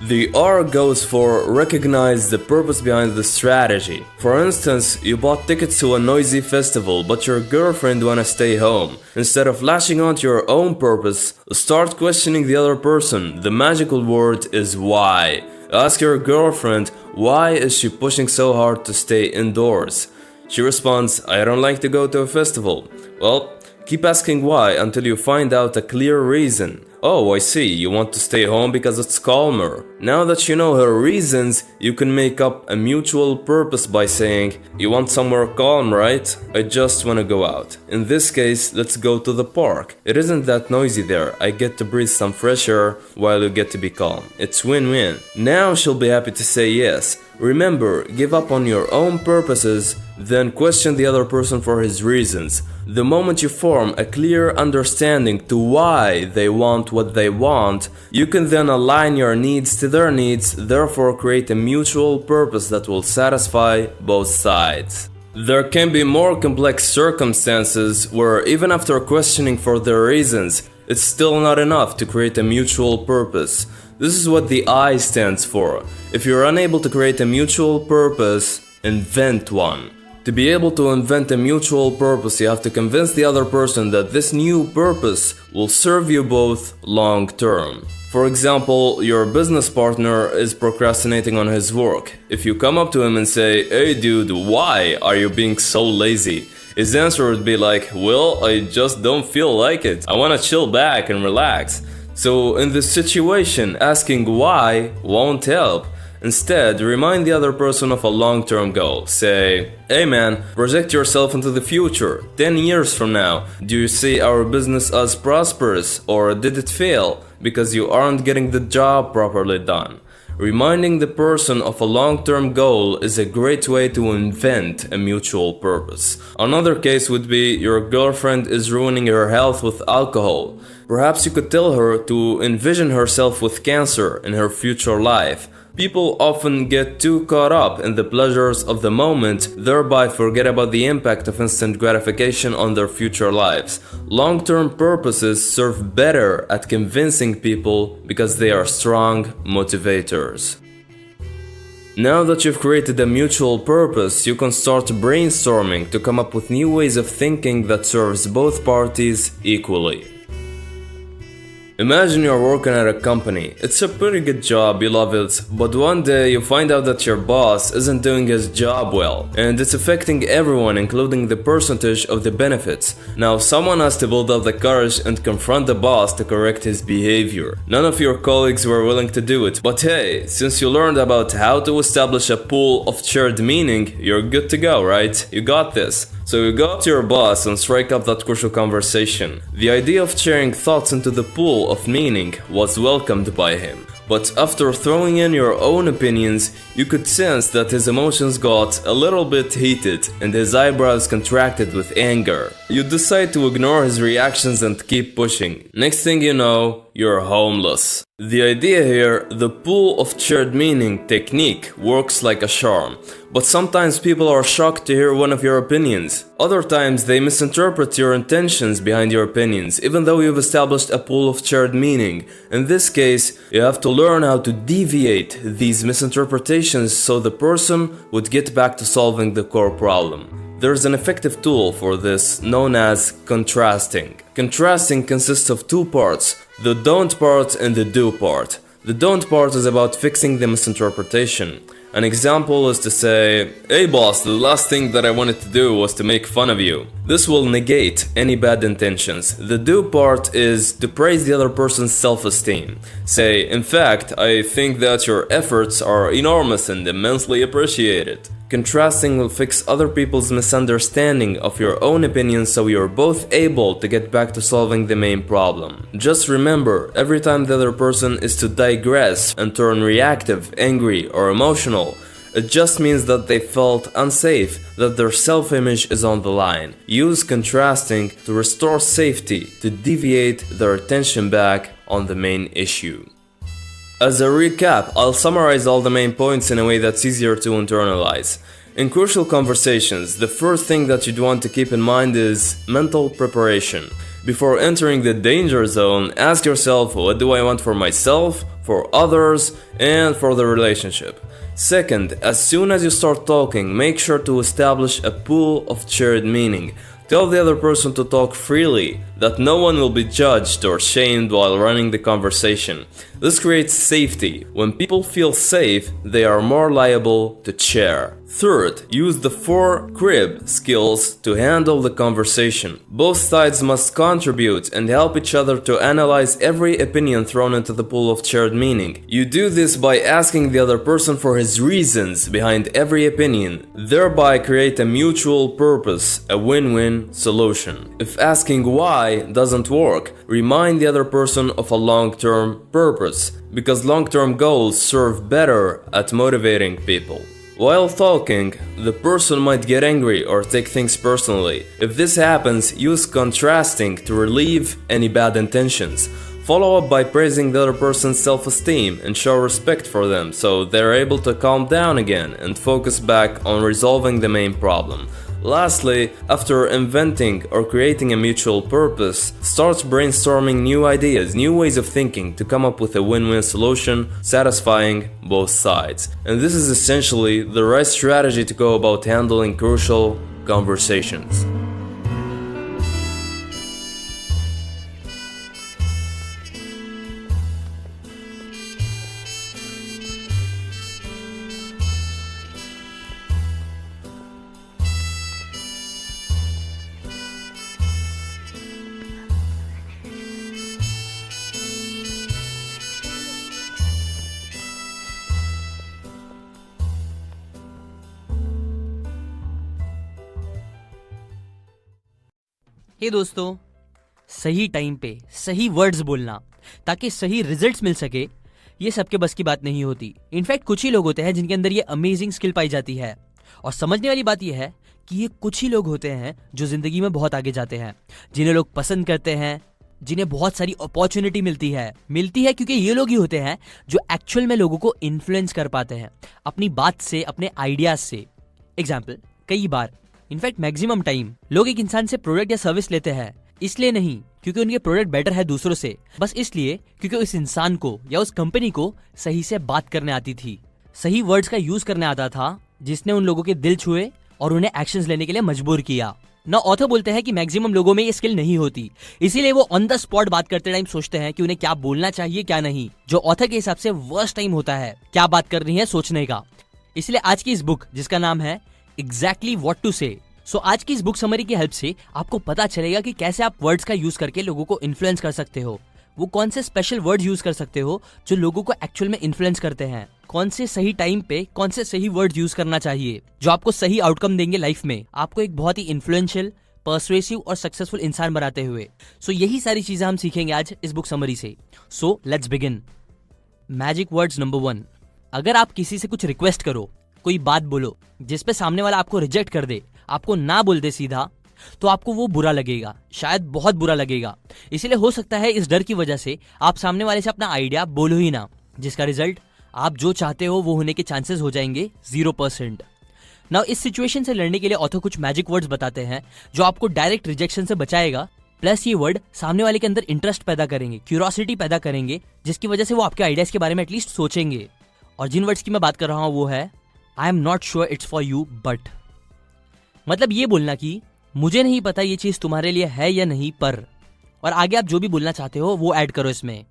The R goes for recognize the purpose behind the strategy. For instance, you bought tickets to a noisy festival, but your girlfriend wanna stay home. Instead of lashing onto your own purpose, start questioning the other person. The magical word is why. Ask your girlfriend, why is she pushing so hard to stay indoors? She responds, I don't like to go to a festival. Well, keep asking why until you find out a clear reason. Oh, I see, you want to stay home because it's calmer. Now that you know her reasons, you can make up a mutual purpose by saying, you want somewhere calm, right? I just want to go out. In this case, let's go to the park. It isn't that noisy there. I get to breathe some fresh air while you get to be calm. It's win-win. Now she'll be happy to say yes. Remember, give up on your own purposes, then question the other person for his reasons. The moment you form a clear understanding to why they want what they want, you can then align your needs to their needs, therefore create a mutual purpose that will satisfy both sides. There can be more complex circumstances where even after questioning for their reasons, it's still not enough to create a mutual purpose. This is what the I stands for. If you're unable to create a mutual purpose, invent one. To be able to invent a mutual purpose, you have to convince the other person that this new purpose will serve you both long term. For example, your business partner is procrastinating on his work. If you come up to him and say, hey dude, why are you being so lazy? His answer would be like, well, I just don't feel like it. I want to chill back and relax. So in this situation, asking why won't help. Instead, remind the other person of a long-term goal. Say, hey man, project yourself into the future. 10 years from now, do you see our business as prosperous, or did it fail because you aren't getting the job properly done? Reminding the person of a long-term goal is a great way to invent a mutual purpose. Another case would be your girlfriend is ruining her health with alcohol. Perhaps you could tell her to envision herself with cancer in her future life. People often get too caught up in the pleasures of the moment, thereby forget about the impact of instant gratification on their future lives. Long-term purposes serve better at convincing people because they are strong motivators. Now that you've created a mutual purpose, you can start brainstorming to come up with new ways of thinking that serves both parties equally. Imagine you're working at a company. It's a pretty good job, you love it, but one day you find out that your boss isn't doing his job well, and it's affecting everyone, including the percentage of the benefits. Now, someone has to build up the courage and confront the boss to correct his behavior. None of your colleagues were willing to do it, but hey, since you learned about how to establish a pool of shared meaning, you're good to go, right? You got this. So you go up to your boss and strike up that crucial conversation. The idea of sharing thoughts into the pool of meaning was welcomed by him. But after throwing in your own opinions, you could sense that his emotions got a little bit heated and his eyebrows contracted with anger. You decide to ignore his reactions and keep pushing. Next thing you know, you're homeless. The idea here, the pool of shared meaning technique, works like a charm. But sometimes people are shocked to hear one of your opinions. Other times they misinterpret your intentions behind your opinions, even though you've established a pool of shared meaning. In this case, you have to learn how to deviate these misinterpretations so the person would get back to solving the core problem. There's an effective tool for this known as contrasting. Contrasting consists of two parts, the don't part and the do part. The don't part is about fixing the misinterpretation. An example is to say, "Hey boss, the last thing that I wanted to do was to make fun of you." This will negate any bad intentions. The do part is to praise the other person's self-esteem. Say, "In fact, I think that your efforts are enormous and immensely appreciated." Contrasting will fix other people's misunderstanding of your own opinions so you're both able to get back to solving the main problem. Just remember, every time the other person is to digress and turn reactive, angry, or emotional, it just means that they felt unsafe, that their self-image is on the line. Use contrasting to restore safety, to deviate their attention back on the main issue. As a recap, I'll summarize all the main points in a way that's easier to internalize. In crucial conversations, the first thing that you'd want to keep in mind is mental preparation. Before entering the danger zone, ask yourself, what do I want for myself, for others, and for the relationship? Second, as soon as you start talking, make sure to establish a pool of shared meaning. Tell the other person to talk freely, that no one will be judged or shamed while running the conversation. This creates safety. When people feel safe, they are more liable to share. Third, use the 4 crib skills to handle the conversation. Both sides must contribute and help each other to analyze every opinion thrown into the pool of shared meaning. You do this by asking the other person for his reasons behind every opinion, thereby create a mutual purpose, a win-win solution. If asking why doesn't work, remind the other person of a long-term purpose, because long-term goals serve better at motivating people. While talking, the person might get angry or take things personally. If this happens, use contrasting to relieve any bad intentions. Follow up by praising the other person's self-esteem and show respect for them so they're able to calm down again and focus back on resolving the main problem. Lastly, after inventing or creating a mutual purpose, start brainstorming new ideas, new ways of thinking to come up with a win-win solution satisfying both sides. And this is essentially the right strategy to go about handling crucial conversations. हे दोस्तों, सही time पे सही words बोलना ताकि सही results मिल सके, ये सबके बस की बात नहीं होती। इनफैक्ट कुछ ही लोग होते हैं जिनके अंदर ये अमेजिंग स्किल पाई जाती है। और समझने वाली बात ये है कि ये कुछ ही लोग होते हैं जो जिंदगी में बहुत आगे जाते हैं, जिन्हें लोग पसंद करते हैं, जिन्हें बहुत सारी अपॉर्चुनिटी मिलती है क्योंकि ये लोग ही होते हैं जो एक्चुअल में लोगों को इन्फ्लुएंस कर पाते हैं अपनी बात से, अपने आइडियाज से। एग्जाम्पल, कई बार इनफैक्ट मैक्सिमम टाइम लोग एक इंसान से प्रोडक्ट या सर्विस लेते हैं इसलिए नहीं क्योंकि उनके प्रोडक्ट बेटर है दूसरों से, बस इसलिए क्योंकि उस इंसान को या उस कंपनी को सही से बात करने आती थी, सही वर्ड्स का यूज करने आता था, जिसने उन लोगों के दिल छुए और उन्हें एक्शंस लेने के लिए मजबूर किया। ना ऑथर बोलते हैं कि मैक्सिमम लोगों में ये स्किल नहीं होती, इसीलिए वो ऑन द स्पॉट बात करते टाइम सोचते हैं कि उन्हें क्या बोलना चाहिए क्या नहीं, जो ऑथर के हिसाब से वर्स्ट टाइम होता है क्या बात करनी है सोचने का। इसलिए आज की इस बुक जिसका नाम है एग्जैक्टली व्हाट टू से, सो आज की इस बुक समरी की हेल्प से आपको पता चलेगा कि कैसे आप वर्ड्स का यूज करके लोगों को इन्फ्लुएंस कर सकते हो, वो कौन से स्पेशल वर्ड यूज कर सकते हो जो लोगों को एक्चुअल में इन्फ्लुएंस करते हैं, कौन से सही टाइम पे कौन से सही वर्ड यूज करना चाहिए जो आपको सही आउटकम देंगे लाइफ में, आपको एक बहुत ही इन्फ्लुएंशियल, पर्सुएसिव और सक्सेसफुल इंसान बनाते हुए। सो यही सारी चीजें हम सीखेंगे आज इस बुक समरी से। सो let's begin. Magic words number 1। अगर आप किसी से कुछ रिक्वेस्ट करो, कोई बात बोलो जिसपे सामने वाला आपको रिजेक्ट कर दे, आपको ना बोल दे सीधा, तो आपको वो बुरा लगेगा, शायद बहुत बुरा लगेगा। इसलिए हो सकता है इस डर की वजह से आप सामने वाले से अपना आइडिया बोलो ही ना, जिसका रिजल्ट आप जो चाहते हो वो होने के चांसेस हो जाएंगे 0%। नाउ इस सिचुएशन से लड़ने के लिए ऑथर कुछ मैजिक वर्ड्स बताते हैं जो आपको डायरेक्ट रिजेक्शन से बचाएगा, प्लस ये वर्ड सामने वाले के अंदर इंटरेस्ट पैदा करेंगे, क्यूरियोसिटी पैदा करेंगे, जिसकी वजह से वो आपके आइडियाज के बारे में एटलीस्ट सोचेंगे। और जिन वर्ड्स की मैं बात कर रहा हूं वो है I am not sure it's for you but. मतलब ये बोलना कि मुझे नहीं पता ये चीज तुम्हारे लिए है या नहीं पर, और आगे आप जो भी बोलना चाहते हो वो ऐड करो इसमें।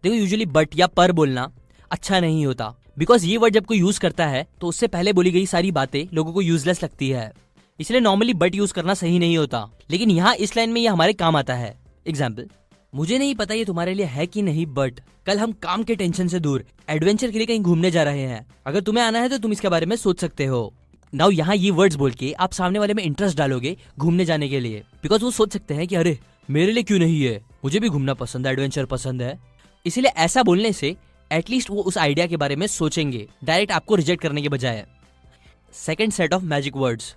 देखो यूजुअली बट या पर बोलना अच्छा नहीं होता, बिकॉज ये वर्ड जब कोई यूज करता है तो उससे पहले बोली गई सारी बातें लोगों को यूजलेस लगती है, इसलिए नॉर्मली बट यूज करना सही नहीं होता। लेकिन यहाँ इस लाइन में ये हमारे काम आता है। एग्जाम्पल, मुझे नहीं पता ये तुम्हारे लिए है कि नहीं बट कल हम काम के टेंशन से दूर एडवेंचर के लिए कहीं घूमने जा रहे हैं, अगर तुम्हें आना है तो तुम इसके बारे में सोच सकते हो। नाउ यहाँ ये वर्ड्स बोल के आप सामने वाले में इंटरेस्ट डालोगे घूमने जाने के लिए, बिकॉज वो सोच सकते हैं कि अरे मेरे लिए क्यों नहीं है, मुझे भी घूमना पसंद है, एडवेंचर पसंद है। इसीलिए ऐसा बोलने से एटलीस्ट वो उस आइडिया के बारे में सोचेंगे, डायरेक्ट आपको रिजेक्ट करने के बजाय। Second set of magic words.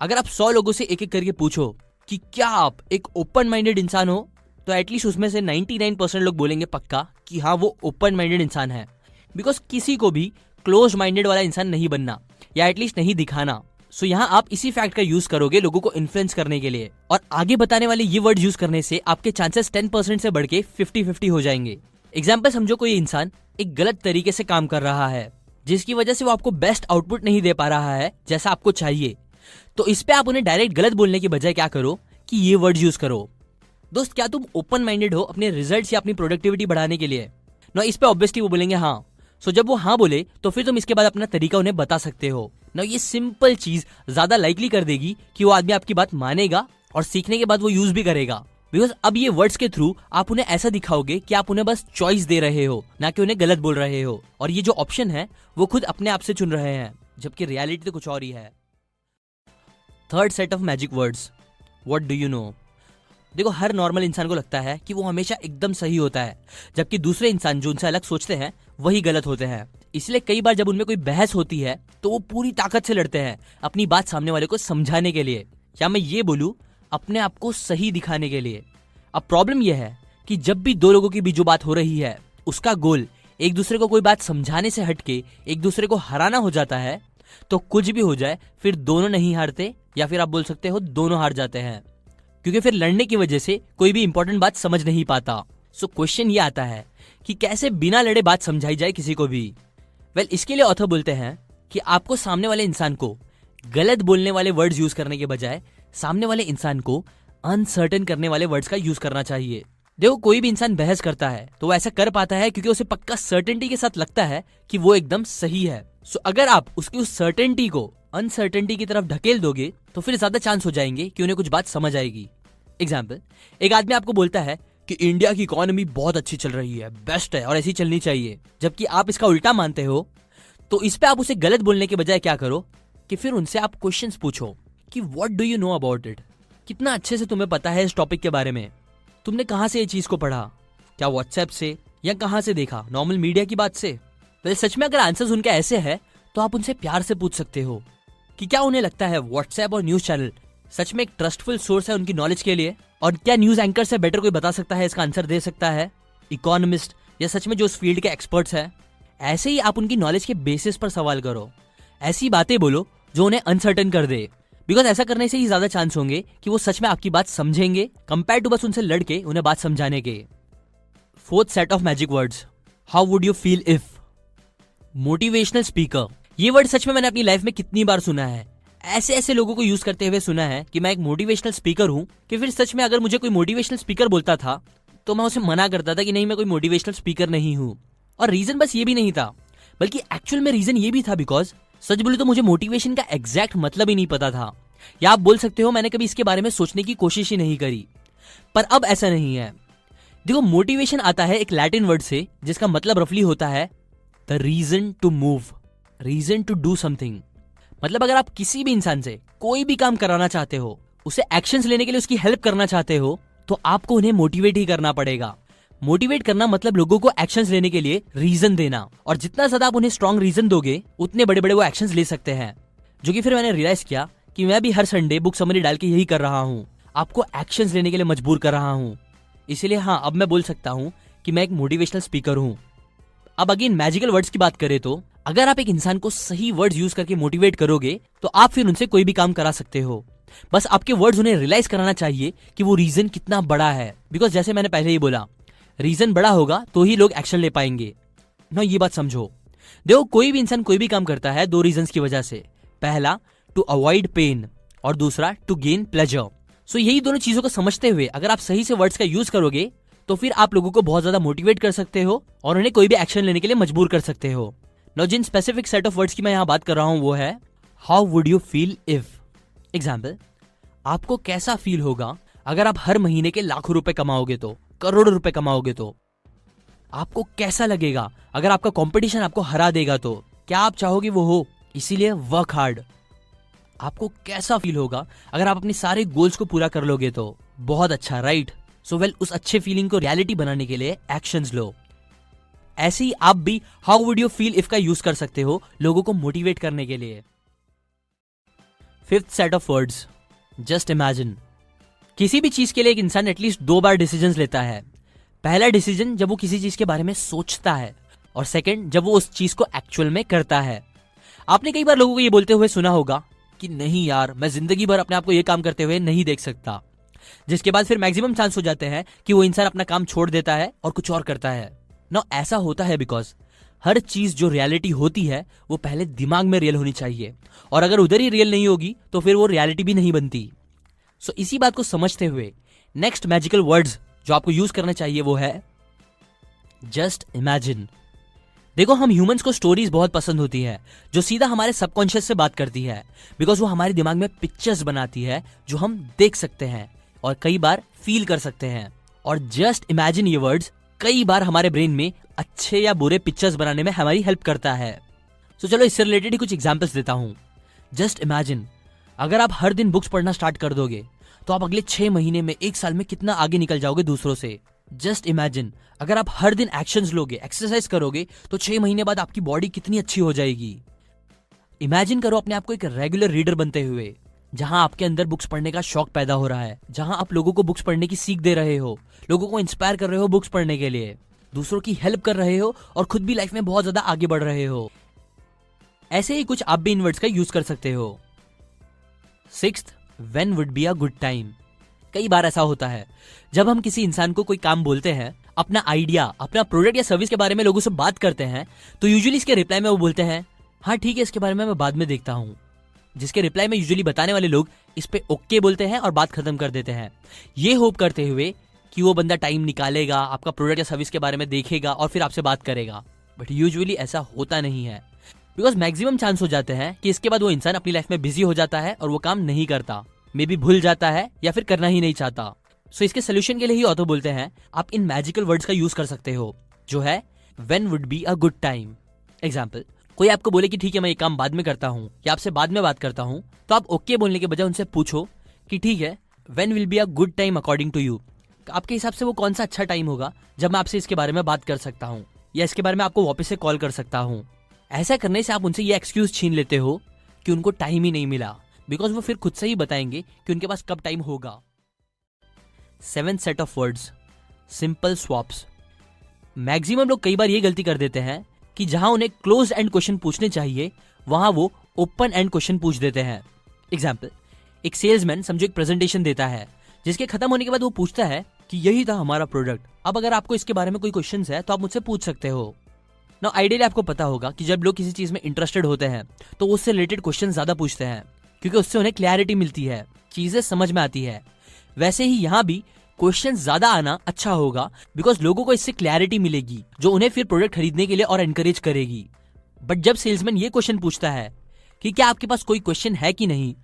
अगर आप 100 लोगों से एक एक करके पूछो कि क्या आप एक ओपन माइंडेड इंसान हो, तो एटलीस्ट उसमें से 99% लोग बोलेंगे पक्का कि हाँ वो ओपन माइंडेड इंसान है, बिकॉज किसी को भी क्लोज माइंडेड वाला इंसान नहीं बनना या एटलीस्ट नहीं दिखाना। सो यहाँ आप इसी फैक्ट का यूज करोगे लोगों को इन्फ्लुएंस करने के लिए, और आगे बताने वाले ये वर्ड यूज करने से आपके चांसेस 10% से बढ़ के 50-50 हो जाएंगे। एग्जाम्पल समझो, कोई इंसान एक गलत तरीके से काम कर रहा है जिसकी वजह से वो आपको बेस्ट आउटपुट नहीं दे पा रहा है जैसा आपको चाहिए, तो इस पे आप उन्हें डायरेक्ट गलत बोलने के बजाय क्या करो कि ये वर्ड यूज करो। दोस्त, क्या तुम ओपन माइंडेड हो अपने रिजल्ट्स या अपनी प्रोडक्टिविटी बढ़ाने के लिए? ना इस पे ऑब्वियसली वो बोलेंगे हाँ। सो जब वो हाँ बोले तो फिर तुम इसके बाद अपना तरीका उन्हें बता सकते हो ना। ये सिंपल चीज ज्यादा लाइकली कर देगी कि वो आदमी आपकी बात मानेगा और सीखने के बाद वो यूज भी करेगा, बिकॉज अब ये वर्ड्स के थ्रू आप उन्हें ऐसा दिखाओगे कि आप उन्हें बस चॉइस दे रहे हो, ना कि उन्हें गलत बोल रहे हो, और ये जो ऑप्शन है वो खुद अपने आप से चुन रहे हैं, जबकि रियलिटी तो कुछ और ही है। Third set of magic words, what do you know. देखो, हर नॉर्मल इंसान को लगता है कि वो हमेशा एकदम सही होता है, जबकि दूसरे इंसान जो उनसे अलग सोचते हैं वही गलत होते हैं। इसलिए कई बार जब उनमें कोई बहस होती है तो वो पूरी ताकत से लड़ते हैं अपनी बात सामने वाले को समझाने के लिए, या मैं ये बोलूं अपने आप को सही दिखाने के लिए। अब प्रॉब्लम यह है कि जब भी दो लोगों की बीच जो बात हो रही है उसका गोल एक दूसरे को कोई बात समझाने से हटके एक दूसरे को हराना हो जाता है, तो कुछ भी हो जाए फिर दोनों नहीं हारते, या फिर आप बोल सकते हो दोनों हार जाते हैं, क्योंकि फिर लड़ने की वजह से कोई भी इंपॉर्टेंट बात समझ नहीं पाता। सो क्वेश्चन ये आता है कि कैसे बिना लड़े बात समझाई जाए किसी को भी। वेल, इसके लिए ऑथर बोलते हैं कि आपको सामने वाले इंसान को गलत बोलने वाले वर्ड्स यूज करने के बजाय सामने वाले इंसान को अनसर्टेन करने वाले वर्ड्स का यूज करना चाहिए। देखो, कोई भी इंसान बहस करता है तो वो ऐसा कर पाता है क्योंकि उसे पक्का सर्टेनिटी के साथ लगता है कि वो एकदम सही है। सो अगर आप उसकी उस सर्टेनिटी को अनसर्टेनिटी की तरफ ढकेल दोगे तो फिर ज्यादा चांस हो जाएंगे कि उन्हें कुछ बात समझ आएगी। एग्जाम्पल, एक आदमी आपको बोलता है कि इंडिया की इकोनॉमी बहुत अच्छी चल रही है, बेस्ट है और ऐसी चलनी चाहिए, जबकि आप इसका उल्टा मानते हो, तो इस पे आप उसे गलत बोलने के बजाय क्या करो कि फिर उनसे आप क्वेश्चंस पूछो कि what do you know about it. कितना अच्छे से तुम्हें पता है इस टॉपिक के बारे में, तुमने कहाँ से ये चीज को पढ़ा, क्या व्हाट्सएप से या कहाँ से देखा, नॉर्मल मीडिया की बात से? वैसे सच में अगर आंसर्स उनके ऐसे है तो आप उनसे प्यार से पूछ सकते हो कि क्या उन्हें लगता है व्हाट्सएप और न्यूज चैनल सच में एक ट्रस्टफुल सोर्स है उनकी नॉलेज के लिए, और क्या न्यूज एंकर से बेटर कोई बता सकता है, इसका आंसर दे सकता है, इकोनॉमिस्ट या सच में जो उस फील्ड के एक्सपर्ट्स हैं। ऐसे ही आप उनकी नॉलेज के बेसिस पर सवाल करो, ऐसी बातें बोलो जो उन्हें अनसर्टेन कर दे, बिकॉज ऐसा करने से ही ज्यादा चांस होंगे कि वो सच में आपकी बात समझेंगे कंपेयर टू बस उनसे लड़के उन्हें बात समझाने के। Fourth set of magic words, how would you feel if. Motivational speaker, ये वर्ड सच में मैंने अपनी लाइफ में कितनी बार सुना है, ऐसे ऐसे लोगों को यूज करते हुए सुना है कि मैं एक मोटिवेशनल स्पीकर हूं, कि फिर सच में अगर मुझे कोई मोटिवेशनल स्पीकर बोलता था तो मैं उसे मना करता था कि नहीं, मैं कोई मोटिवेशनल स्पीकर नहीं हूं। और रीजन बस ये भी नहीं था, बल्कि एक्चुअल में रीजन ये भी था बिकॉज सच बोले तो मुझे मोटिवेशन का एग्जैक्ट मतलब ही नहीं पता था, या आप बोल सकते हो मैंने कभी इसके बारे में सोचने की कोशिश ही नहीं करी। पर अब ऐसा नहीं है। देखो, मोटिवेशन आता है एक लैटिन वर्ड से जिसका मतलब रफली होता है the reason to move, reason to do something. मतलब अगर आप किसी भी इंसान से कोई भी काम कराना चाहते हो, उसे एक्शंस लेने के लिए उसकी हेल्प करना चाहते हो, तो आपको उन्हें मोटिवेट ही करना पड़ेगा। मोटिवेट करना मतलब लोगों को एक्शंस लेने के लिए रीजन देना, और जितना ज्यादा आप उन्हें स्ट्रॉन्ग रीजन दोगे उतने बड़े बड़े वो एक्शंस ले सकते हैं। जो कि फिर मैंने रियलाइज किया कि मैं भी हर संडे बुक समरी डाल के यही कर रहा हूँ, आपको एक्शंस लेने के लिए मजबूर कर रहा हूँ। इसीलिए हाँ, अब मैं बोल सकता हूँ कि मैं एक मोटिवेशनल स्पीकर हूँ। अब अगेन मैजिकल वर्ड्स की बात करें तो अगर आप एक इंसान को सही वर्ड्स यूज करके मोटिवेट करोगे तो आप फिर उनसे कोई भी काम करा सकते हो। बस आपके वर्ड्स उन्हें रियलाइज कराना चाहिए कि वो रीजन कितना बड़ा है। बिकॉज जैसे मैंने पहले ही बोला, रीजन बड़ा होगा तो ही लोग एक्शन ले पाएंगे ना। ये बात समझो। देखो, कोई भी इंसान कोई भी काम करता है दो रीजंस की वजह से। पहला, टू अवॉइड पेन, और दूसरा टू गेन प्लेजर। सो यही दोनों चीजों को समझते हुए अगर आप सही से वर्ड्स का यूज करोगे तो फिर आप लोगों को बहुत ज्यादा मोटिवेट कर सकते हो और उन्हें कोई भी एक्शन लेने के लिए मजबूर कर सकते हो। नाउ जिन स्पेसिफिक सेट ऑफ वर्ड्स की मैं यहाँ बात कर रहा हूँ वो है how would you feel if. Example, आपको कैसा फील होगा अगर आप हर महीने के लाखों रुपए कमाओगे तो, करोड़ों रुपए कमाओगे तो। आपको कैसा लगेगा अगर आपका कंपटीशन आपको हरा देगा तो, क्या आप चाहोगे वो हो, इसीलिए वर्क हार्ड। आपको कैसा फील होगा अगर आप अपने सारे गोल्स को पूरा कर लोगे तो, बहुत अच्छा, राइट। सो वेल, उस अच्छे फीलिंग को रियलिटी बनाने के लिए एक्शंस लो। ऐसे ही आप भी how would you feel if का यूज कर सकते हो लोगों को मोटिवेट करने के लिए। Fifth set of words, just imagine. किसी भी चीज के लिए एक इंसान एटलीस्ट 2 बार डिसीजंस लेता है। पहला डिसीजन जब वो किसी चीज के बारे में सोचता है, और सेकंड जब वो उस चीज को एक्चुअल में करता है। आपने कई बार लोगों को ये बोलते हुए सुना होगा कि नहीं यार, मैं जिंदगी भर अपने आप को ये काम करते हुए नहीं देख सकता, जिसके बाद फिर मैक्सिमम चांस हो जाते हैं कि वो इंसान अपना काम छोड़ देता है और कुछ और करता है ना। ऐसा होता है बिकॉज हर चीज जो रियलिटी होती है वो पहले दिमाग में रियल होनी चाहिए, और अगर उधर ही रियल नहीं होगी तो फिर वो रियलिटी भी नहीं बनती। सो इसी बात को समझते हुए नेक्स्ट मैजिकल वर्ड्स जो आपको यूज करना चाहिए वो है जस्ट इमेजिन। देखो, हम ह्यूमंस को स्टोरीज बहुत पसंद होती है जो सीधा हमारे सबकॉन्शियस से बात करती है, बिकॉज वो हमारे दिमाग में पिक्चर्स बनाती है जो हम देख सकते हैं और कई बार फील कर सकते हैं। और जस्ट इमेजिन ये वर्ड्स कई बार हमारे ब्रेन में अच्छे या बुरे पिक्चर्स बनाने में हमारी हेल्प करता है। सो चलो इससे रिलेटेड ही कुछ एग्जांपल्स देता हूं। जस्ट इमेजिन, अगर आप हर दिन बुक्स पढ़ना स्टार्ट कर दोगे तो आप अगले 6 महीने में, 1 साल में कितना आगे निकल जाओगे दूसरों से। जस्ट इमेजिन, अगर आप हर दिन एक्शंस लोगे, एक्सरसाइज करोगे तो 6 महीने बाद आपकी बॉडी कितनी अच्छी हो जाएगी। इमेजिन करो अपने आप को एक रेगुलर रीडर बनते हुए, जहां आपके अंदर बुक्स पढ़ने का शौक पैदा हो रहा है, जहां आप लोगों को बुक्स पढ़ने की सीख दे रहे हो, लोगों को इंस्पायर कर रहे हो बुक्स पढ़ने के लिए, दूसरों की हेल्प कर रहे हो और खुद भी लाइफ में बहुत ज्यादा आगे बढ़ रहे हो। ऐसे ही कुछ आप भी इन वर्ड्स का यूज कर सकते हो। Sixth, when would be a good time. कई बार ऐसा होता है जब हम किसी इंसान को कोई काम बोलते हैं, अपना आइडिया, अपना प्रोडक्ट या सर्विस के बारे में लोगों से बात करते हैं, तो यूजुअली इसके रिप्लाई में वो बोलते हैं हाँ ठीक है, इसके बारे में मैं बाद में देखता हूँ। जिसके रिप्लाई में यूजुअली बताने वाले लोग इस पे ओके बोलते हैं और बात खत्म कर देते हैं, ये होप करते हुए कि वो बंदा टाइम निकालेगा, आपका प्रोडक्ट या सर्विस के बारे में देखेगा और फिर आपसे बात करेगा। बट यूजुअली ऐसा होता नहीं है, बिकॉज मैक्सिमम चांस हो जाते हैं कि इसके बाद वो इंसान अपनी लाइफ में बिजी हो जाता है और वो काम नहीं करता, मे बी भूल जाता है या फिर करना ही नहीं चाहता। सो इसके सोल्यूशन के लिए ही ऑथर बोलते हैं आप इन मैजिकल वर्ड्स का यूज कर सकते हो, जो है when would be a good time. Example, कोई आपको बोले कि ठीक है मैं ये काम बाद में करता हूँ या आपसे बाद में बात करता हूँ, तो आप ओके बोलने के बजाय उनसे पूछो कि ठीक है, when will be a good time according to you. आपके हिसाब से वो कौन सा अच्छा टाइम होगा जब मैं आपसे इसके बारे में बात कर सकता हूँ या इसके बारे में आपको वापस से कॉल कर सकता हूँ। ऐसा करने से आप उनसे ये एक्सक्यूज छीन लेते हो कि उनको टाइम ही नहीं मिला, बिकॉज वो फिर खुद से ही बताएंगे कि उनके पास कब टाइम होगा। 7th set of words, simple swaps. Maximum लोग कई बार ये गलती कर देते हैं कि जहां उन्हें क्लोज एंड क्वेश्चन पूछने चाहिए वहां वो ओपन एंड क्वेश्चन पूछ देते हैं। एग्जाम्पल, एक सेल्समैन समझो एक प्रेजेंटेशन देता है, जिसके खत्म होने के बाद वो पूछता है कि यही था हमारा प्रोडक्ट, अब अगर आपको इसके बारे में कोई क्वेश्चन है तो आप मुझसे पूछ सकते हो। ना आइडियली आपको पता होगा कि जब लोग किसी चीज में इंटरेस्टेड होते हैं तो उससे रिलेटेड क्वेश्चन ज्यादा पूछते हैं, क्योंकि उससे उन्हें क्लैरिटी मिलती है, चीजें समझ में आती है। वैसे ही यहाँ भी क्वेश्चन ज्यादा आना अच्छा होगा, बिकॉज लोगों को इससे क्लैरिटी मिलेगी जो उन्हें फिर प्रोडक्ट खरीदने के लिए और एनकरेज करेगी। बट जब सेल्समैन ये क्वेश्चन पूछता है कि क्या आपके पास कोई क्वेश्चन है कि नहीं,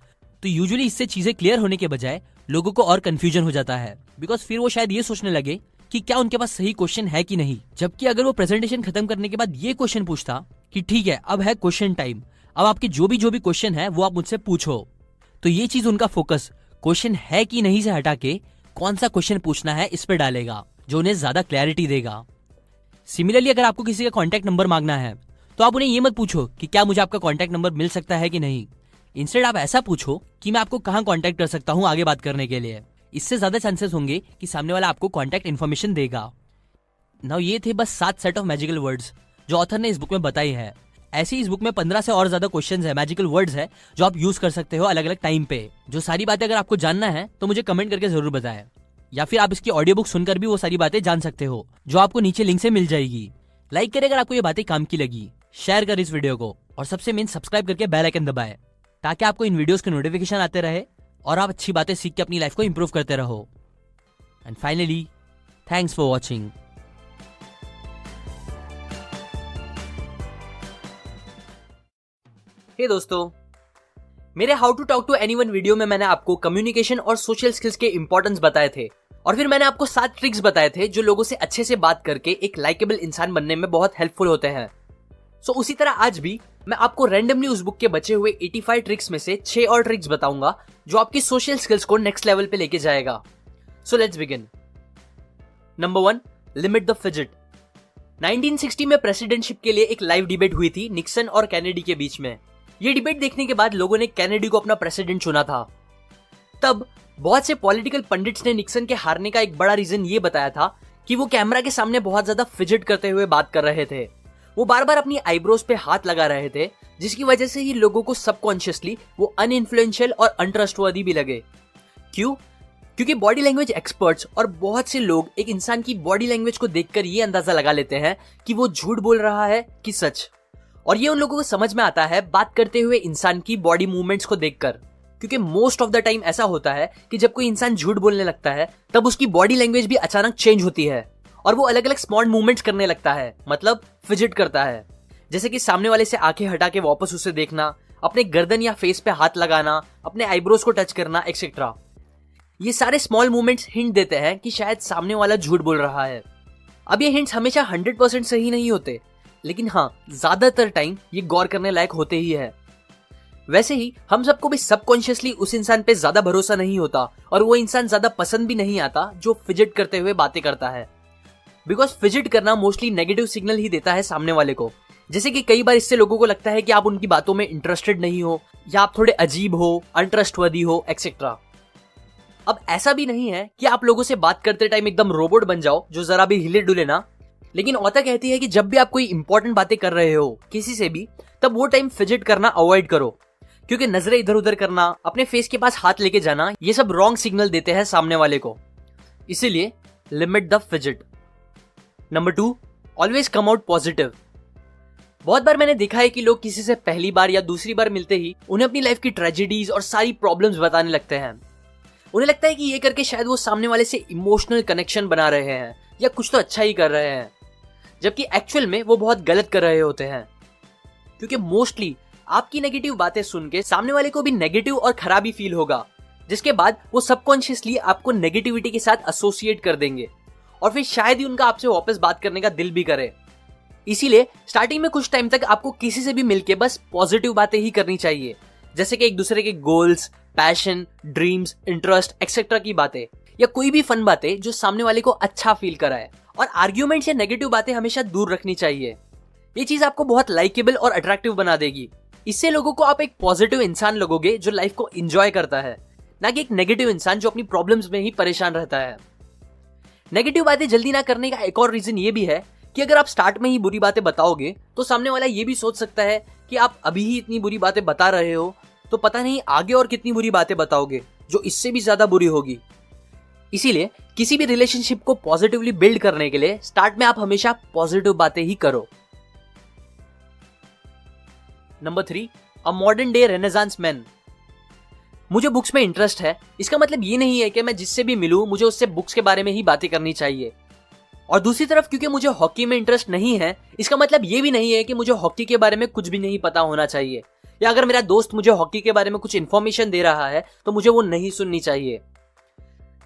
तो यूजुअली इससे चीजें क्लियर होने के बजाय लोगों को और कंफ्यूजन हो जाता है, बिकॉज फिर वो शायद ये सोचने लगे कि क्या उनके पास सही क्वेश्चन है कि नहीं। जबकि अगर वो प्रेजेंटेशन खत्म करने के बाद ये क्वेश्चन पूछता कि ठीक है, अब है क्वेश्चन टाइम, अब आपके जो भी क्वेश्चन है वो आप मुझसे पूछो, तो ये चीज उनका फोकस क्वेश्चन है कि नहीं से हटा के कौन सा क्वेश्चन पूछना है इस पे डालेगा, जो उन्हें ज्यादा क्लैरिटी देगा। सिमिलरली अगर आपको किसी का कॉन्टैक्ट नंबर मांगना है तो आप उन्हें ये मत पूछो कि क्या मुझे आपका कॉन्टैक्ट नंबर मिल सकता है कि नहीं। इंस्टेड आप ऐसा पूछो कि मैं आपको कहां कॉन्टैक्ट कर सकता हूं आगे बात करने के लिए। इससे ज्यादा चांसेस होंगे कि सामने वाला आपको कॉन्टैक्ट इन्फॉर्मेशन देगा। नाउ ये थे बस 7 सेट ऑफ मैजिकल वर्ड्स जो ऑथर ने इस बुक में बताई है। ऐसी इस बुक में 15 से और ज्यादा क्वेश्चंस है, मैजिकल वर्ड्स है जो आप यूज कर सकते हो अलग अलग टाइम पे। जो सारी बातें अगर आपको जानना है तो मुझे कमेंट करके जरूर बताएं, या फिर आप इसकी ऑडियो बुक सुनकर भी वो सारी बातें जान सकते हो जो आपको नीचे लिंक से मिल जाएगी। लाइक करें अगर आपको ये बातें काम की लगी, शेयर कर इस वीडियो को, और सबसे मेन सब्सक्राइब करके बेल आइकन दबाएं ताकि आपको इन वीडियोस के नोटिफिकेशन आते रहे और आप अच्छी बातें सीख के अपनी लाइफ को इंप्रूव करते रहो। And finally, thanks for watching. Hey दोस्तों, मेरे how to talk to anyone video में मैंने आपको कम्युनिकेशन और सोशल स्किल्स के इंपॉर्टेंस बताए थे, और फिर मैंने आपको 7 ट्रिक्स बताए थे जो लोगों से अच्छे से बात करके एक लाइकेबल इंसान बनने में बहुत हेल्पफुल होते हैं। सो उसी तरह आज भी मैं आपको रैंडमली उस बुक के बचे हुए 85 ट्रिक्स में से 6 और ट्रिक्स बताऊंगा जो आपकी सोशल स्किल्स को नेक्स्ट लेवल पे लेके जाएगा। सो let's begin. Number 1, limit the fidget. 1960 में प्रेसिडेंटशिप के लिए एक लाइव डिबेट हुई थी निक्सन और कैनेडी के बीच में। ये डिबेट देखने के बाद लोगों ने कैनेडी को अपना प्रेसिडेंट चुना था। तब बहुत से पॉलिटिकल पंडित्स ने निक्सन के हारने का एक बड़ा रीजन ये बताया था कि वो कैमरा के सामने बहुत ज्यादा फिजिट करते हुए बात कर रहे थे। वो बार बार अपनी आईब्रोज पे हाथ लगा रहे थे, जिसकी वजह से ही लोगों को सबकॉन्शियसली वो अनइन्फ्लुएंशियल और अनट्रस्टवर्दी भी लगे। क्यों? क्योंकि बॉडी लैंग्वेज एक्सपर्ट्स और बहुत से लोग एक इंसान की बॉडी लैंग्वेज को देखकर ये अंदाजा लगा लेते हैं कि वो झूठ बोल रहा है कि सच। और ये उन लोगों को समझ में आता है बात करते हुए इंसान की बॉडी मूवमेंट्स को देखकर, क्योंकि मोस्ट ऑफ द टाइम ऐसा होता है कि जब कोई इंसान झूठ बोलने लगता है तब उसकी बॉडी लैंग्वेज भी अचानक चेंज होती है और वो अलग अलग स्मॉल मूवमेंट्स करने लगता है, मतलब फिजिट करता है। जैसे कि सामने वाले से आंखें हटा के वापस उसे देखना, अपने गर्दन या फेस पे हाथ लगाना, अपने आईब्रोज को टच करना, एक्सेट्रा। ये सारे स्मॉल मूवमेंट्स हिंट देते हैं कि शायद सामने वाला झूठ बोल रहा है। अब ये हिंट्स हमेशा 100% सही नहीं होते, लेकिन हाँ, ज्यादातर टाइम ये गौर करने लायक होते ही है। वैसे ही हम सबको भी सबकॉन्शियसली उस इंसान पे ज्यादा भरोसा नहीं होता और वो इंसान ज्यादा पसंद भी नहीं आता जो फिजिट करते हुए बातें करता है, बिकॉज फिजिट करना मोस्टली नेगेटिव सिग्नल ही देता है सामने वाले को। जैसे कि कई बार इससे लोगों को लगता है कि आप उनकी बातों में इंटरेस्टेड नहीं हो, या आप थोड़े अजीब हो, अनट्रस्टवर्दी हो, एक्सेट्रा। अब ऐसा भी नहीं है कि आप लोगों से बात करते टाइम एकदम रोबोट बन जाओ जो जरा भी हिले डुले ना, लेकिन ऑथर कहती है कि जब भी आप कोई इंपॉर्टेंट बातें कर रहे हो किसी से भी, तब वो टाइम फिजिट करना अवॉइड करो, क्योंकि नजरें इधर उधर करना, अपने फेस के पास हाथ लेके जाना, ये सब रॉन्ग सिग्नल देते हैं सामने वाले को। इसीलिए limit the fidget. Number 2, always come out positive. बहुत बार मैंने देखा है कि लोग किसी से पहली बार या दूसरी बार मिलते ही उन्हें अपनी लाइफ की ट्रेजेडीज और सारी प्रॉब्लम्स बताने लगते हैं। उन्हें लगता है कि ये करके शायद वो सामने वाले से इमोशनल कनेक्शन बना रहे हैं या कुछ तो अच्छा ही कर रहे हैं, जबकि एक्चुअल में वो बहुत गलत कर रहे होते हैं। क्योंकि मोस्टली आपकी नेगेटिव बातें सुन के सामने वाले को भी नेगेटिव और खराबी फील होगा, जिसके बाद वो सबकॉन्शियसली आपको नेगेटिविटी के साथ एसोसिएट कर देंगे और फिर शायद ही उनका आपसे वापस बात करने का दिल भी करे। इसीलिए स्टार्टिंग में कुछ टाइम तक आपको किसी से भी मिलके बस पॉजिटिव बातें ही करनी चाहिए, जैसे कि एक दूसरे के goals, passion, dreams, interest, etcetera की बातें, या कोई भी फन बातें जो सामने वाले को अच्छा फील कराए। और आर्ग्यूमेंट्स या नेगेटिव बातें हमेशा दूर रखनी चाहिए। ये चीज आपको बहुत लाइकेबल और अट्रैक्टिव बना देगी। इससे लोगों को आप एक पॉजिटिव इंसान लगोगे जो लाइफ को एंजॉय करता है, ना कि एक नेगेटिव इंसान जो अपनी प्रॉब्लम्स में ही परेशान रहता है। नेगेटिव बातें जल्दी ना करने का एक और रीजन ये भी है कि अगर आप स्टार्ट में ही बुरी बातें बताओगे तो सामने वाला ये भी सोच सकता है कि आप अभी ही इतनी बुरी बातें बता रहे हो, तो पता नहीं आगे और कितनी बुरी बातें बताओगे जो इससे भी ज्यादा बुरी होगी। इसीलिए किसी भी रिलेशनशिप को पॉजिटिवली बिल्ड करने के लिए स्टार्ट में आप हमेशा पॉजिटिव बातें ही करो। Number 3, a modern day renaissance man. मुझे बुक्स में इंटरेस्ट है, इसका मतलब ये नहीं है कि मैं जिससे भी मिलूं मुझे उससे बुक्स के बारे में ही बातें करनी चाहिए। और दूसरी तरफ क्योंकि मुझे हॉकी में इंटरेस्ट नहीं है, इसका मतलब ये भी नहीं है कि मुझे हॉकी के बारे में कुछ भी नहीं पता होना चाहिए, या अगर मेरा दोस्त मुझे हॉकी के बारे में कुछ इन्फॉर्मेशन दे रहा है तो मुझे वो नहीं सुननी चाहिए।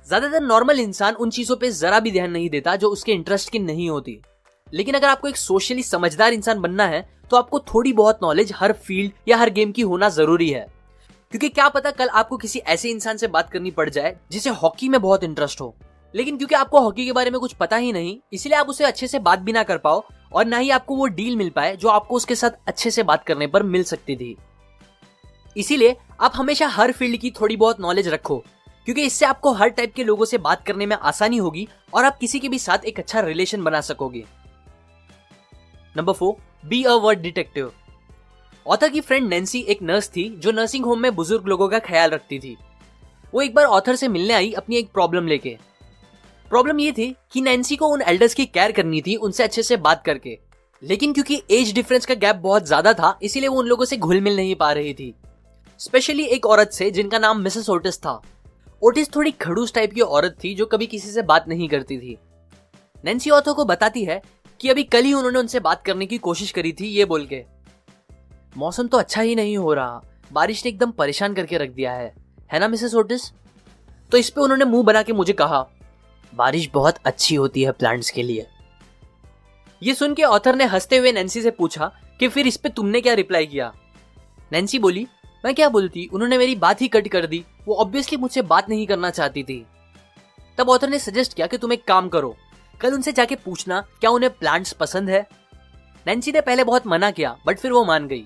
ज्यादातर नॉर्मल इंसान उन चीजों पे जरा भी ध्यान नहीं देता जो उसके इंटरेस्ट की नहीं होती। लेकिन अगर आपको एक सोशली समझदार इंसान बनना है तो आपको थोड़ी बहुत नॉलेज हर फील्ड या हर गेम की होना जरूरी है, क्योंकि क्या पता कल आपको किसी ऐसे इंसान से बात करनी पड़ जाए जिसे हॉकी में बहुत इंटरेस्ट हो, लेकिन क्योंकि आपको हॉकी के बारे में कुछ पता ही नहीं, इसलिए आप उसे अच्छे से बात भी ना कर पाओ और ना ही आपको वो डील मिल पाए जो आपको उसके साथ अच्छे से बात करने पर मिल सकती थी। इसीलिए आप हमेशा हर फील्ड की थोड़ी बहुत नॉलेज रखो, क्योंकि इससे आपको हर टाइप के लोगों से बात करने में आसानी होगी और आप किसी के भी साथ एक अच्छा रिलेशन बना सकोगे। Number 4, be a word detective. Author की फ्रेंड नैन्सी एक नर्स थी जो नर्सिंग होम में बुजुर्ग लोगों का ख्याल रखती थी। वो एक बार ऑथर से मिलने आई अपनी एक प्रॉब्लम लेके। प्रॉब्लम ये थी कि नैन्सी को उन एल्डर्स की केयर करनी थी उनसे अच्छे से बात करके, लेकिन क्योंकि एज डिफरेंस का गैप बहुत ज्यादा था इसीलिए वो उन लोगों से घुल मिल नहीं पा रही थी, स्पेशली एक औरत से जिनका नाम मिसेस ओटिस था। ओटिस थोड़ी खड़ूस टाइप की औरत थी जो कभी किसी से बात नहीं करती थी। नैन्सी ऑथर को बताती है कि अभी कल ही उन्होंने उनसे बात करने की कोशिश करी थी, ये बोल के मौसम तो अच्छा ही नहीं हो रहा, बारिश ने एकदम परेशान करके रख दिया है ना मिसेस ओटिस? तो इस पे उन्होंने मुंह बना के मुझे कहा, बारिश बहुत अच्छी होती है प्लांट्स के लिए। ये सुन के ऑथर ने हंसते हुए नैन्सी से पूछा कि फिर इस पे तुमने क्या रिप्लाई किया? नैन्सी बोली, मैं क्या बोलती, उन्होंने मेरी बात ही कट कर दी, वो ऑब्वियसली मुझसे बात नहीं करना चाहती थी। तब ऑथर ने सजेस्ट किया कि तुम एक काम करो, कल उनसे जाके पूछना क्या उन्हें प्लांट्स पसंद है। नैन्सी ने पहले बहुत मना किया बट फिर वो मान गई।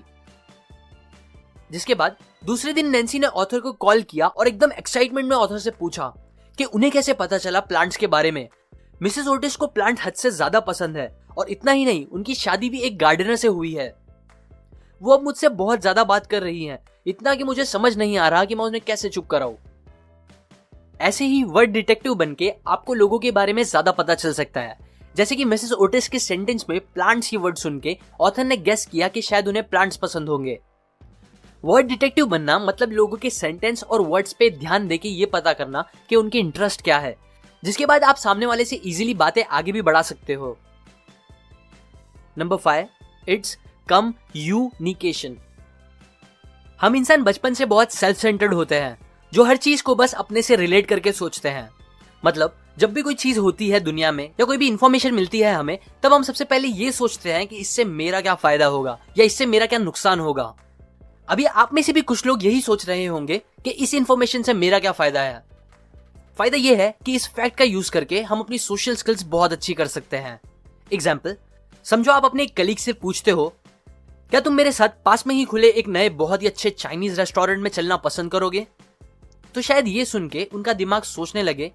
जिसके बाद दूसरे दिन नैन्सी ने ऑथर को कॉल किया और एकदम एक्साइटमेंट में ऑथर से पूछा कि उन्हें कैसे पता चला प्लांट्स के बारे में। मिसेस ओटिस को प्लांट हद से ज्यादा पसंद है और इतना ही नहीं, उनकी शादी भी एक गार्डनर से हुई है। वो अब मुझसे बहुत ज्यादा बात कर रही हैं, इतना कि मुझे समझ नहीं आ रहा कि मैं उन्हें कैसे चुप कराऊं। ऐसे ही वर्ड डिटेक्टिव बनके आपको लोगों के बारे में ज्यादा पता चल सकता है। जैसे कि मिसेस ओटिस के सेंटेंस में प्लांट्स की वर्ड सुन के ऑथर ने गेस किया कि शायद उन्हें प्लांट्स पसंद होंगे। वर्ड डिटेक्टिव बनना मतलब लोगों के सेंटेंस और वर्ड्स पे ध्यान देके ये पता करना कि उनके इंटरेस्ट क्या है, जिसके बाद आप सामने वाले से इजीली बातें आगे भी बढ़ा सकते हो। Number 5, it's communication. हम इंसान बचपन से बहुत सेल्फ सेंटर्ड होते हैं, जो हर चीज को बस अपने से रिलेट करके सोचते हैं। मतलब जब भी कोई चीज होती है दुनिया में या कोई भी इंफॉर्मेशन मिलती है हमें, तब हम सबसे पहले ये सोचते हैं कि इससे मेरा क्या फायदा होगा या इससे मेरा क्या नुकसान होगा। अभी आप में से भी कुछ लोग यही सोच रहे होंगे कि इस इंफॉर्मेशन से मेरा क्या फायदा है। फायदा यह है कि इस फैक्ट का यूज करके हम अपनी सोशल स्किल्स बहुत अच्छी कर सकते हैं। एग्जाम्पल, समझो आप अपने एक कलीग से पूछते हो, क्या तुम मेरे साथ पास में ही खुले एक नए बहुत ही अच्छे चाइनीज रेस्टोरेंट में चलना पसंद करोगे? तो शायद ये सुन के उनका दिमाग सोचने लगे,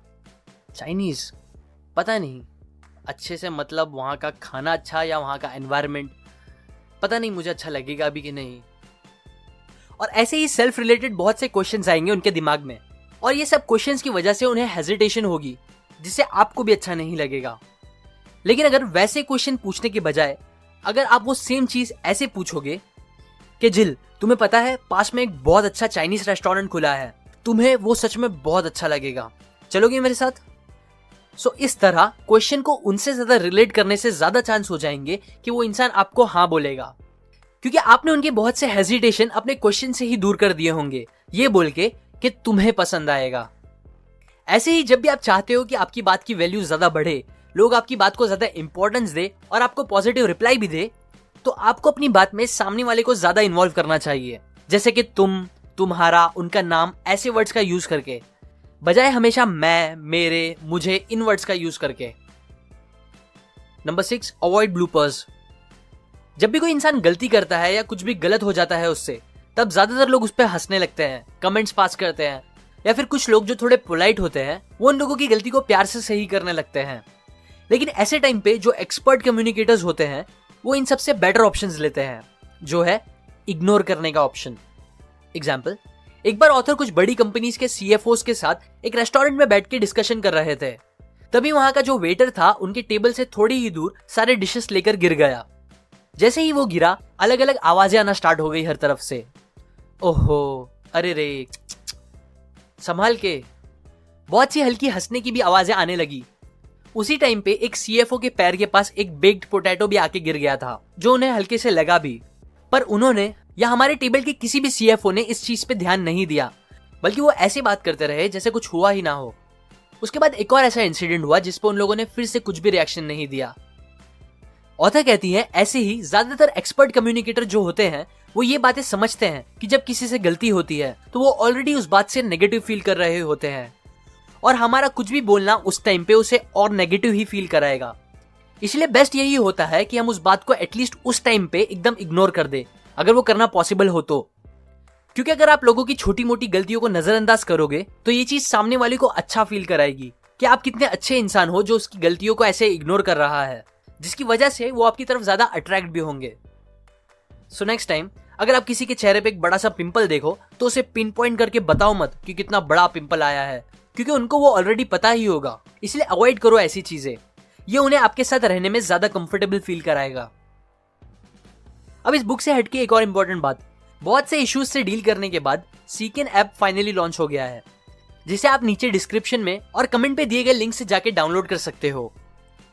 चाइनीज, पता नहीं, अच्छे से मतलब वहां का खाना अच्छा या वहां का एनवायरनमेंट, पता नहीं मुझे अच्छा लगेगा अभी कि नहीं। और ऐसे ही सेल्फ रिलेटेड बहुत से क्वेश्चंस आएंगे उनके दिमाग में, और ये सब क्वेश्चंस की वजह से उन्हें हेजिटेशन होगी, जिससे आपको भी अच्छा नहीं लगेगा। लेकिन अगर वैसे क्वेश्चन पूछने के बजाय अगर आप वो सेम चीज ऐसे पूछोगे कि जिल, तुम्हें पता है पास में एक बहुत अच्छा चाइनीज रेस्टोरेंट खुला है, तुम्हें वो सच में बहुत अच्छा लगेगा, चलोगे मेरे साथ? सो इस तरह क्वेश्चन को उनसे ज्यादा रिलेट करने से ज्यादा चांस हो जाएंगे कि वो इंसान आपको हाँ बोलेगा, क्योंकि आपने उनके बहुत से हेजिटेशन अपने क्वेश्चन से ही दूर कर दिए होंगे, ये बोल के कि तुम्हें पसंद आएगा। ऐसे ही जब भी आप चाहते हो कि आपकी बात की वैल्यू ज्यादा बढ़े, लोग आपकी बात को ज्यादा इंपॉर्टेंस दे और आपको पॉजिटिव रिप्लाई भी दे, तो आपको अपनी बात में सामने वाले को ज्यादा इन्वॉल्व करना चाहिए। जैसे कि तुम, तुम्हारा, उनका नाम, ऐसे वर्ड्स का यूज करके, बजाय हमेशा मैं, मेरे, मुझे इन वर्ड्स का यूज करके। Number 6, avoid bloopers. जब भी कोई इंसान गलती करता है या कुछ भी गलत हो जाता है उससे, तब ज्यादातर लोग उस पर हंसने लगते हैं, कमेंट्स पास करते हैं, या फिर कुछ लोग जो थोड़े पोलाइट होते हैं वो उन लोगों की गलती को प्यार से सही करने लगते हैं। लेकिन ऐसे टाइम पे जो एक्सपर्ट कम्युनिकेटर्स होते हैं वो इन सबसे बेटर ऑप्शंस लेते हैं, जो है इग्नोर करने का ऑप्शन। एग्जाम्पल, एक बार ऑथर कुछ बड़ी कंपनीज के CFOs के साथ एक रेस्टोरेंट में बैठ के डिस्कशन कर रहे थे। तभी वहां का जो वेटर था उनके टेबल से थोड़ी ही दूर सारे डिशेस लेकर गिर गया। जैसे ही वो गिरा, अलग अलग आवाजें आना स्टार्ट हो गई हर तरफ से। ओहो, अरे रे, संभाल के। बहुत सी हल्की हंसने की भी आवाजें आने लगी। उसी टाइम पे एक सीएफओ के पैर के पास एक बेक्ड पोटैटो भी आके गिर गया था, जो उन्हें हल्के से लगा भी। पर उन्होंने या हमारे टेबल के किसी भी सीएफओ ने इस चीज पे ध्यान नहीं दिया, बल्कि वो ऐसे बात करते रहे जैसे कुछ हुआ ही ना हो। उसके बाद एक और ऐसा इंसिडेंट हुआ जिस पर उन लोगों ने फिर से कुछ भी रिएक्शन नहीं दिया। ऑथर कहती है ऐसे ही ज्यादातर एक्सपर्ट कम्युनिकेटर जो होते हैं वो ये बातें समझते हैं कि जब किसी से गलती होती है तो वो ऑलरेडी उस बात से नेगेटिव फील कर रहे होते हैं, और हमारा कुछ भी बोलना उस टाइम पे उसे और नेगेटिव ही फील कराएगा। इसलिए बेस्ट यही होता है कि हम उस बात को एटलीस्ट उस टाइम पे एकदम इग्नोर कर दे, अगर वो करना पॉसिबल हो तो। क्योंकि अगर आप लोगों की छोटी मोटी गलतियों को नजरअंदाज करोगे तो ये चीज सामने वाले को अच्छा फील कराएगी कि आप कितने अच्छे इंसान हो जो उसकी गलतियों को ऐसे इग्नोर कर रहा है, जिसकी वजह से वो आपकी तरफ ज्यादा अट्रैक्ट भी होंगे। सो नेक्स्ट टाइम अगर आप किसी के चेहरे पे एक बड़ा सा पिंपल देखो तो उसे पिन पॉइंट करके बताओ मत कि कितना बड़ा पिंपल आया है, क्योंकि उनको वो ऑलरेडी पता ही होगा। इसलिए अवॉइड करो ऐसी चीजें, ये उन्हें आपके साथ रहने में ज्यादा कंफर्टेबल फील कराएगा। अब इस बुक से हटके एक और इंपॉर्टेंट बात, बहुत से इश्यूज से डील करने के बाद सीकेन ऐप फाइनली लॉन्च हो गया है, जिसे आप नीचे डिस्क्रिप्शन में और कमेंट पे दिए गए लिंक से जाके डाउनलोड कर सकते हो।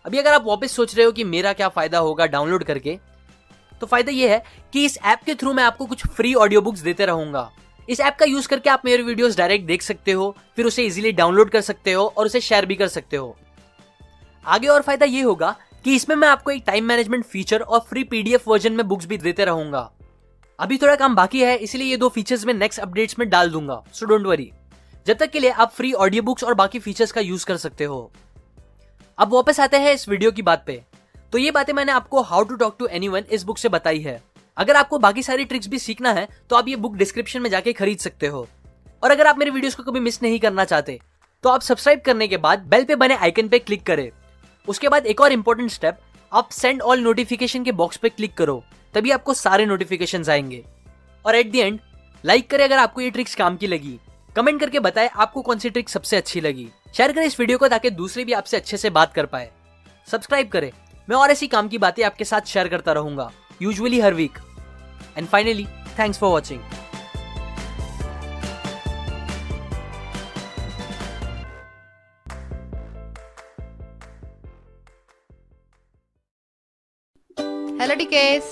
अभी अगर आप वापस सोच रहे हो कि मेरा क्या फायदा होगा डाउनलोड करके, तो फायदा ये है कि इस ऐप के थ्रू मैं आपको कुछ फ्री ऑडियो बुक्स देते रहूंगा। इस ऐप का यूज करके आप मेरे वीडियोस डायरेक्ट देख सकते हो, फिर उसे इजीली डाउनलोड कर सकते हो और उसे शेयर भी कर सकते हो। आगे और फायदा ये होगा कि इसमें मैं आपको एक टाइम मैनेजमेंट फीचर और फ्री पीडीएफ वर्जन में बुक्स भी देते रहूंगा। अभी थोड़ा काम बाकी है, इसलिए ये 2 फीचर्स में नेक्स्ट अपडेट्स में डाल दूंगा, सो डोंट वरी। जब तक के लिए आप फ्री ऑडियो बुक्स और बाकी फीचर्स का यूज कर सकते हो। अब वापस आते हैं इस वीडियो की बात पे। तो ये बातें मैंने आपको how to talk to anyone इस बुक से बताई है। अगर आपको बाकी सारी ट्रिक्स भी सीखना है तो आप ये बुक डिस्क्रिप्शन में जाके खरीद सकते हो। और अगर आप मेरे वीडियोस को कभी मिस नहीं करना चाहते तो आप सब्सक्राइब करने के बाद बेल पे बने आइकन पे क्लिक करें। उसके बाद एक और इंपॉर्टेंट स्टेप, आप सेंड ऑल नोटिफिकेशन के बॉक्स पे क्लिक करो, तभी आपको सारे नोटिफिकेशंस आएंगे। और एट द एंड लाइक करें अगर आपको ये ट्रिक्स काम की लगी। कमेंट करके बताएं आपको कौन सी ट्रिक सबसे अच्छी लगी। शेयर करें इस वीडियो को ताकि दूसरे भी आपसे अच्छे से बात कर पाए। सब्सक्राइब करें, मैं और ऐसी काम की बातें आपके साथ शेयर करता रहूंगा, यूजुअली हर week. And finally, thanks for watching. Hello Dikesh.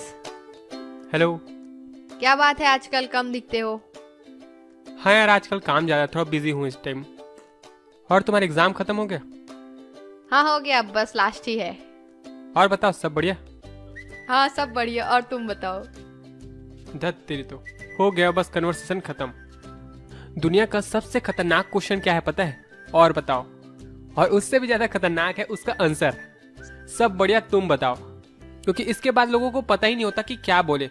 Hello. क्या बात है आजकल कम दिखते हो? हाँ यार, आजकल काम ज़्यादा, थोड़ा बिजी हूँ इस टाइम। और तुम्हारा एग्ज़ाम ख़त्म हो गया? हाँ हो गया, अब बस लास्ट ही है। और बताओ, सब बढ़िया? हाँ सब बढ़िया, और तुम बताओ? धत तेरी तो, हो गया बस कन्वर्सेशन ख़त्म। दुनिया का सबसे खतरनाक क्वेश्चन क्या है पता है? और बताओ। और उससे भी ज़्यादा खतरनाक है उसका आंसर। सब बढ़िया, तुम बताओ। क्योंकि इसके बाद लोगों को पता ही नहीं होता कि क्या बोले।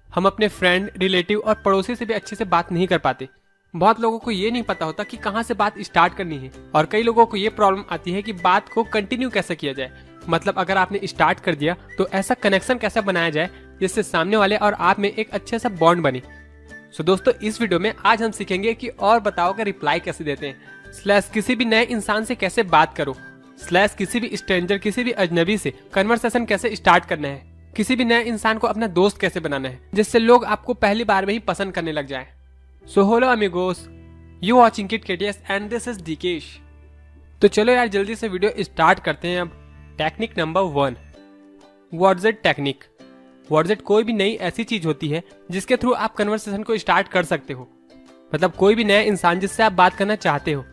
हम अपने फ्रेंड, रिलेटिव और पड़ोसी से भी अच्छे से बात नहीं कर पाते। बहुत लोगों को ये नहीं पता होता कि कहाँ से बात स्टार्ट करनी है। और कई लोगों को ये प्रॉब्लम आती है कि बात को कंटिन्यू कैसे किया जाए। मतलब अगर आपने स्टार्ट कर दिया तो ऐसा कनेक्शन कैसे बनाया जाए जिससे सामने वाले और आप में एक अच्छे सा बॉन्ड बने। सो दोस्तों, इस वीडियो में आज हम सीखेंगे कि और बताओ का रिप्लाई कैसे देते हैं, स्लैश किसी भी नए इंसान से कैसे बात करो, स्लैश किसी भी स्ट्रेंजर, किसी भी अजनबी से कन्वर्सेशन कैसे स्टार्ट करना है, किसी भी नए इंसान को अपना दोस्त कैसे बनाना है जिससे लोग आपको पहली बार में ही पसंद करने लग जाए। So hello amigos, you watching kid KTS and this is Dikesh. तो चलो यार जल्दी से वीडियो स्टार्ट करते हैं। अब technique number 1, what's it technique. What's it कोई भी नई ऐसी चीज होती है जिसके थ्रू आप कन्वर्सेशन को स्टार्ट कर सकते हो। मतलब कोई भी नया इंसान जिससे आप बात करना चाहते हो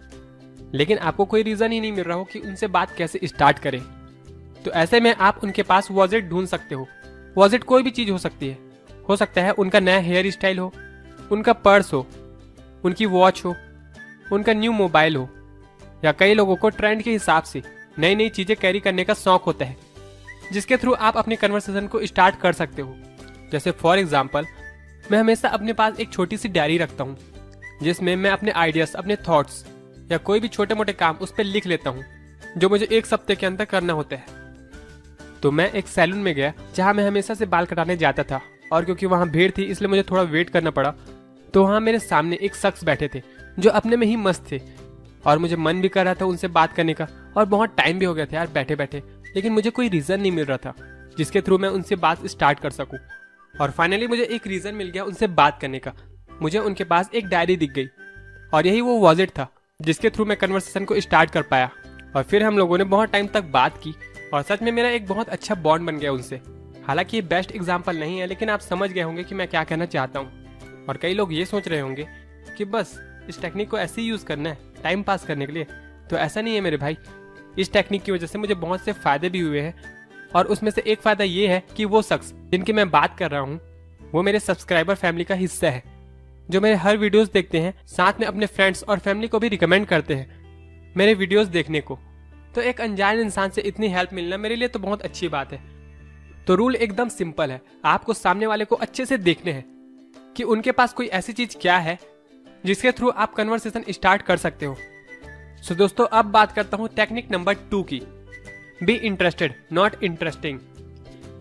लेकिन आपको कोई रीजन ही नहीं मिल रहा हो कि उनसे बात कैसे स्टार्ट करें, तो ऐसे में आप उनके पास व्हाट्स इट ढूंढ सकते हो। व्हाट्स इट कोई भी चीज हो सकती है। हो सकता है उनका नया हेयर स्टाइल हो, उनका पर्स हो, उनकी वॉच हो, उनका न्यू मोबाइल हो, या कई लोगों को ट्रेंड के हिसाब से नई नई चीजें कैरी करने का शौक होता है जिसके थ्रू आप अपने कन्वर्सेशन को स्टार्ट कर सकते हो। जैसे फॉर एग्जाम्पल, मैं हमेशा अपने पास एक छोटी सी डायरी रखता हूँ जिसमें मैं अपने आइडियाज, अपने थॉट्स या कोई भी छोटे मोटे काम उस पर लिख लेता हूँ जो मुझे एक हफ्ते के अंदर करना होता है। तो मैं एक सैलून में गया जहाँ मैं हमेशा से बाल कटाने जाता था, और क्योंकि वहाँ भीड़ थी इसलिए मुझे थोड़ा वेट करना पड़ा। तो वहाँ मेरे सामने एक शख्स बैठे थे जो अपने में ही मस्त थे और मुझे मन भी कर रहा था उनसे बात करने का, और बहुत टाइम भी हो गया था यार बैठे बैठे, लेकिन मुझे कोई रीज़न नहीं मिल रहा था जिसके थ्रू मैं उनसे बात स्टार्ट कर सकूं। और फाइनली मुझे एक रीज़न मिल गया उनसे बात करने का। मुझे उनके पास एक डायरी दिख गई और यही वो वॉजिट था जिसके थ्रू मैं कन्वर्सेशन को स्टार्ट कर पाया। और फिर हम लोगों ने बहुत टाइम तक बात की और सच में मेरा एक बहुत अच्छा बॉन्ड बन गया उनसे। हालांकि ये बेस्ट एग्जाम्पल नहीं है, लेकिन आप समझ गए होंगे कि मैं क्या कहना चाहता हूँ। और कई लोग ये सोच रहे होंगे कि बस इस टेक्निक को ऐसे ही यूज़ करना है टाइम पास करने के लिए। तो ऐसा नहीं है मेरे भाई। इस टेक्निक की वजह से मुझे बहुत से फायदे भी हुए हैं और उसमें से एक फायदा ये है कि वो शख्स जिनकी मैं बात कर रहा हूँ वो मेरे सब्सक्राइबर फैमिली का हिस्सा है, जो मेरे हर वीडियोस देखते हैं, साथ में अपने फ्रेंड्स और फैमिली को भी रिकमेंड करते हैं मेरे वीडियोस देखने को। तो एक अनजान इंसान से इतनी हेल्प मिलना मेरे लिए तो बहुत अच्छी बात है। तो रूल एकदम सिंपल है, आपको सामने वाले को अच्छे से देखने हैं कि उनके पास कोई ऐसी चीज क्या है जिसके थ्रू आप कन्वर्सेशन स्टार्ट कर सकते हो। सो दोस्तों, अब बात करता हूँ टेक्निक नंबर 2 की, बी इंटरेस्टेड नॉट इंटरेस्टिंग।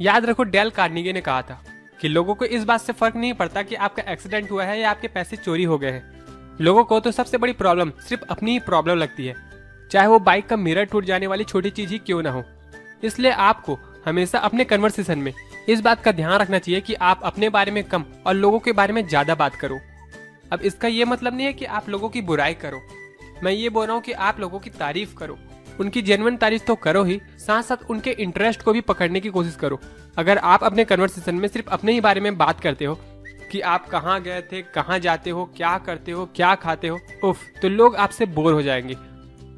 याद रखो, डेल कार्नेगी ने कहा था कि लोगों को इस बात से फर्क नहीं पड़ता कि आपका एक्सीडेंट हुआ है या आपके पैसे चोरी हो गए हैं। लोगों को तो सबसे बड़ी प्रॉब्लम सिर्फ अपनी ही प्रॉब्लम लगती है, चाहे वो बाइक का मिरर टूट जाने वाली छोटी चीज ही क्यों ना हो। इसलिए आपको हमेशा अपने कन्वर्सेशन में इस बात का ध्यान रखना चाहिए कि आप अपने बारे में कम और लोगों के बारे में ज्यादा बात करो। अब इसका ये मतलब नहीं है कि आप लोगों की बुराई करो, मैं ये बोल रहा हूँ कि आप लोगों की तारीफ करो। उनकी जेन्युइन तारीफ तो करो ही, साथ साथ उनके इंटरेस्ट को भी पकड़ने की कोशिश करो। अगर आप अपने कन्वर्सेशन में सिर्फ अपने ही बारे में बात करते हो कि आप कहाँ गए थे, कहाँ जाते हो, क्या करते हो, क्या खाते हो, उफ, तो लोग आपसे बोर हो जाएंगे।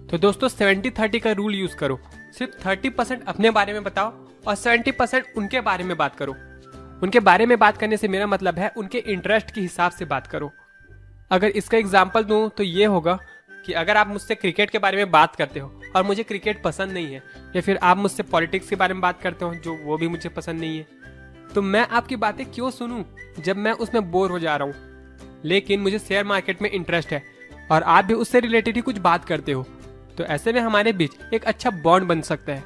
तो दोस्तों 70-30 का रूल यूज करो। सिर्फ 30% अपने बारे में बताओ और 70% उनके बारे में बात करो। उनके बारे में बात करने से मेरा मतलब है उनके इंटरेस्ट के हिसाब से बात करो। अगर इसका एग्जाम्पल दूं तो ये होगा कि अगर आप मुझसे क्रिकेट के बारे में बात करते हो और मुझे क्रिकेट पसंद नहीं है, या फिर आप मुझसे पॉलिटिक्स के बारे में बात करते हो जो वो भी मुझे पसंद नहीं है, तो मैं आपकी बातें क्यों सुनूं जब मैं उसमें बोर हो जा रहा हूं। लेकिन मुझे शेयर मार्केट में इंटरेस्ट है और आप भी उससे रिलेटेड ही कुछ बात करते हो, तो ऐसे में हमारे बीच एक अच्छा बॉन्ड बन सकता है।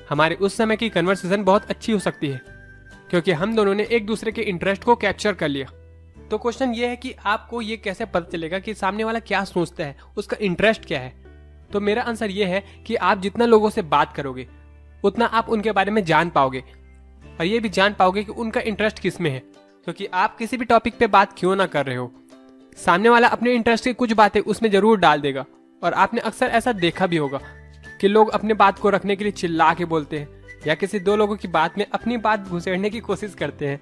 हमारे उस समय की कन्वर्सेशन बहुत अच्छी हो सकती है क्योंकि हम दोनों ने एक दूसरे के इंटरेस्ट को कैप्चर कर लिया। तो क्वेश्चन ये है कि आपको ये कैसे पता चलेगा कि सामने वाला क्या सोचता है, उसका इंटरेस्ट क्या है। तो मेरा आंसर ये है कि आप जितना लोगों से बात करोगे उतना आप उनके बारे में जान पाओगे और ये भी जान पाओगे कि उनका इंटरेस्ट किस में है। क्योंकि आप किसी भी टॉपिक पे बात क्यों ना कर रहे हो, सामने वाला अपने इंटरेस्ट की कुछ बातें उसमें जरूर डाल देगा। और आपने अक्सर ऐसा देखा भी होगा कि लोग अपने बात को रखने के लिए चिल्ला के बोलते हैं या किसी दो लोगों की बात में अपनी बात घुसेड़ने की कोशिश करते हैं।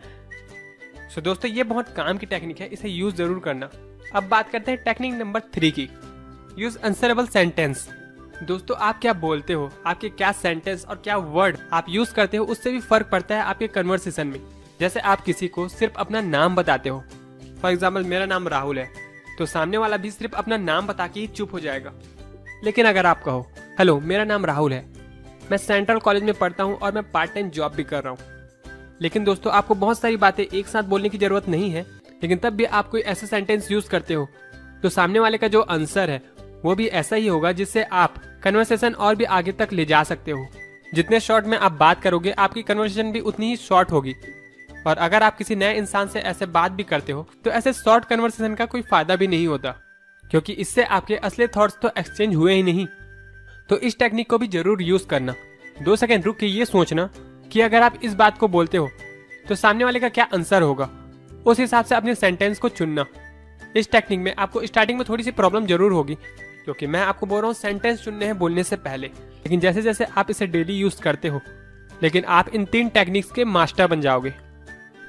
सो दोस्तों, ये बहुत काम की टेक्निक है, इसे यूज जरूर करना। अब बात करते हैं टेक्निक नंबर 3 की, यूज आंसरेबल सेंटेंस। दोस्तों, आप क्या बोलते हो, आपके क्या सेंटेंस और क्या वर्ड आप यूज करते हो, उससे भी फर्क पड़ता है आपके कन्वर्सेशन में। जैसे आप किसी को सिर्फ अपना नाम बताते हो, फॉर एग्जाम्पल मेरा नाम राहुल है, तो सामने वाला भी सिर्फ अपना नाम बता के ही चुप हो जाएगा। लेकिन अगर आप कहो, हेलो मेरा नाम राहुल है, मैं सेंट्रल कॉलेज में पढ़ता हूँ और मैं पार्ट टाइम जॉब भी कर रहा हूँ। लेकिन दोस्तों, आपको बहुत सारी बातें एक साथ बोलने की जरूरत नहीं है, लेकिन तब भी आप कोई ऐसा सेंटेंस यूज करते हो तो सामने वाले का जो आंसर है वो भी ऐसा ही होगा जिससे आप कन्वर्सेशन और भी आगे तक ले जा सकते हो। जितने शॉर्ट में आप बात करोगे आपकी कन्वर्सेशन भी उतनी ही शॉर्ट होगी। और अगर आप किसी नए इंसान से ऐसे बात भी करते हो तो ऐसे शॉर्ट कन्वर्सेशन का कोई फायदा भी नहीं होता, क्योंकि इससे आपके असली थॉट्स तो एक्सचेंज हुए ही नहीं। तो इस टेक्निक को भी जरूर यूज करना। 2 सेकंड रुक के ये सोचना कि अगर आप इस बात को बोलते हो तो सामने वाले का क्या आंसर होगा, उस हिसाब से अपने सेंटेंस को चुनना। इस टेक्निक में आपको स्टार्टिंग में थोड़ी सी प्रॉब्लम जरूर होगी, क्योंकि मैं आपको बोल रहा हूँ सेंटेंस चुनने हैं बोलने से पहले। लेकिन जैसे जैसे आप इसे डेली यूज करते हो, लेकिन आप इन 3 टेक्निक्स के मास्टर बन जाओगे।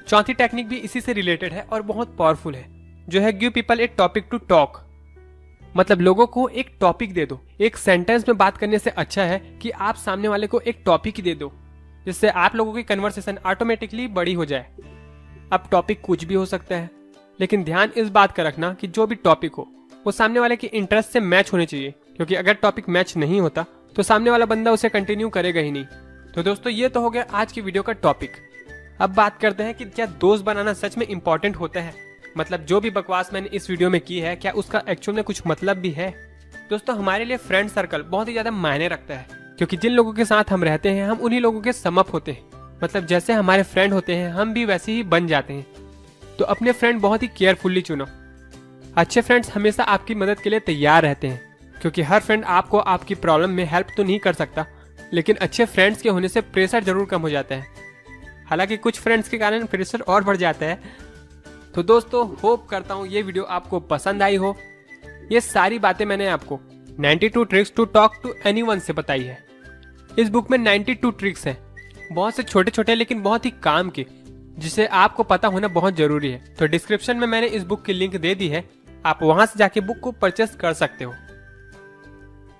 चौथी टेक्निक भी इसी से रिलेटेड है और बहुत पावरफुल है, जो है give people a topic to talk. मतलब लोगों को एक टॉपिक दे दो। एक सेंटेंस में बात करने से अच्छा है कि आप सामने वाले को एक टॉपिक ही दे दो, जिससे आप लोगों की कन्वर्सेशन ऑटोमेटिकली बड़ी हो जाए। अब टॉपिक कुछ भी हो सकता है, लेकिन ध्यान इस बात का रखना कि जो भी टॉपिक हो वो सामने वाले के इंटरेस्ट से मैच होने चाहिए, क्योंकि अगर टॉपिक मैच नहीं होता तो सामने वाला बंदा उसे कंटिन्यू करेगा ही नहीं। तो दोस्तों, ये तो हो गया आज की वीडियो का टॉपिक। अब बात करते हैं कि क्या दोस्त बनाना सच में इंपॉर्टेंट होता है। मतलब जो भी बकवास मैंने इस वीडियो में की है, क्या उसका एक्चुअल में कुछ मतलब भी है। दोस्तों, हमारे लिए फ्रेंड सर्कल बहुत ही ज्यादा मायने रखता है, क्योंकि जिन लोगों के साथ हम रहते हैं हम उन्हीं लोगों के समअप होते हैं। मतलब जैसे हमारे फ्रेंड होते हैं हम भी वैसे ही बन जाते हैं। तो अपने फ्रेंड बहुत ही केयरफुली चुनो। अच्छे फ्रेंड्स हमेशा आपकी मदद के लिए तैयार रहते हैं, क्योंकि हर फ्रेंड आपको आपकी प्रॉब्लम में हेल्प तो नहीं कर सकता, लेकिन अच्छे फ्रेंड्स के होने से प्रेशर जरूर कम हो जाता है। हालांकि कुछ फ्रेंड्स के कारण प्रेशर और बढ़ जाता है। तो दोस्तों, होप करता हूँ ये वीडियो आपको पसंद आई हो। ये सारी बातें मैंने आपको 92 tricks to talk to anyone से बताई है। इस बुक में 92 ट्रिक्स हैं, बहुत से छोटे छोटे लेकिन बहुत ही काम के, जिसे आपको पता होना बहुत जरूरी है। तो डिस्क्रिप्शन में मैंने इस बुक की लिंक दे दी है, आप वहां से जाके बुक को परचेस कर सकते हो।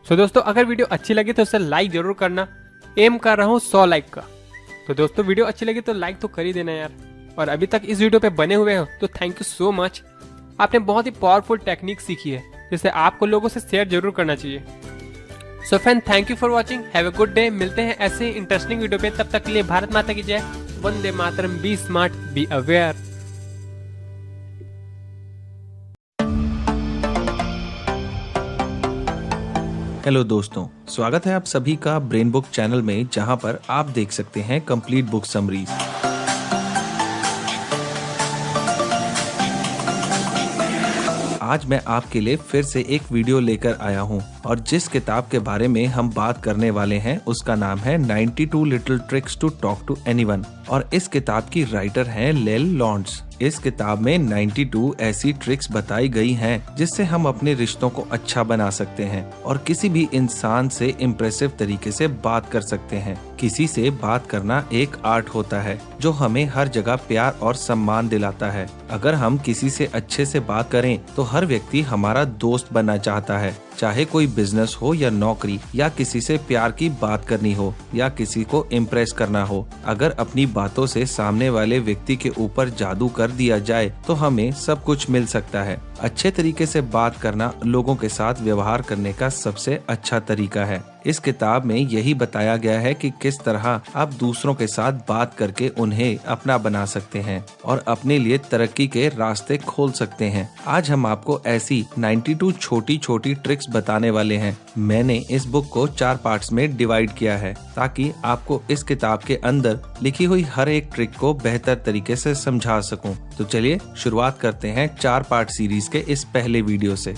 सो दोस्तों, अगर वीडियो अच्छी लगी तो उसे लाइक जरूर करना। एम कर रहा हूँ 100 लाइक का। तो दोस्तों, वीडियो अच्छी लगी तो लाइक तो कर ही देना यार। और अभी तक इस वीडियो पे बने हुए हो तो थैंक यू सो मच। आपने बहुत ही पावरफुल टेक्निक सीखी है, जिसे आपको लोगों से शेयर जरूर करना चाहिए। So friend, thank you for watching, have a good day. मिलते हैं ऐसे ही इंटरेस्टिंग वीडियो पे, तब तक के लिए भारत माता की जय। Vande Mataram. Be smart, be aware. Hello दोस्तों, स्वागत है आप सभी का ब्रेन बुक चैनल में, जहां पर आप देख सकते हैं कंप्लीट बुक समरीज। आज मैं आपके लिए फिर से एक वीडियो लेकर आया हूं और जिस किताब के बारे में हम बात करने वाले हैं उसका नाम है 92 little tricks to talk to anyone और इस किताब की राइटर हैं लेल लॉन्ड्स। इस किताब में 92 ऐसी ट्रिक्स बताई गई हैं जिससे हम अपने रिश्तों को अच्छा बना सकते हैं और किसी भी इंसान से इम्प्रेसिव तरीके से बात कर सकते हैं। किसी से बात करना एक आर्ट होता है जो हमें हर जगह प्यार और सम्मान दिलाता है। अगर हम किसी से अच्छे से बात करें तो हर व्यक्ति हमारा दोस्त बनना चाहता है, चाहे कोई बिजनेस हो या नौकरी, या किसी से प्यार की बात करनी हो या किसी को इम्प्रेस करना हो। अगर अपनी बातों से सामने वाले व्यक्ति के ऊपर जादू कर दिया जाए तो हमें सब कुछ मिल सकता है। अच्छे तरीके से बात करना लोगों के साथ व्यवहार करने का सबसे अच्छा तरीका है। इस किताब में यही बताया गया है कि किस तरह आप दूसरों के साथ बात करके उन्हें अपना बना सकते हैं और अपने लिए तरक्की के रास्ते खोल सकते हैं। आज हम आपको ऐसी 92 छोटी छोटी ट्रिक्स बताने वाले हैं। मैंने इस बुक को 4 पार्ट्स में डिवाइड किया है ताकि आपको इस किताब के अंदर लिखी हुई हर एक ट्रिक को बेहतर तरीके से समझा सकूं। तो चलिए शुरुआत करते हैं 4 पार्ट सीरीज के इस पहले वीडियो से।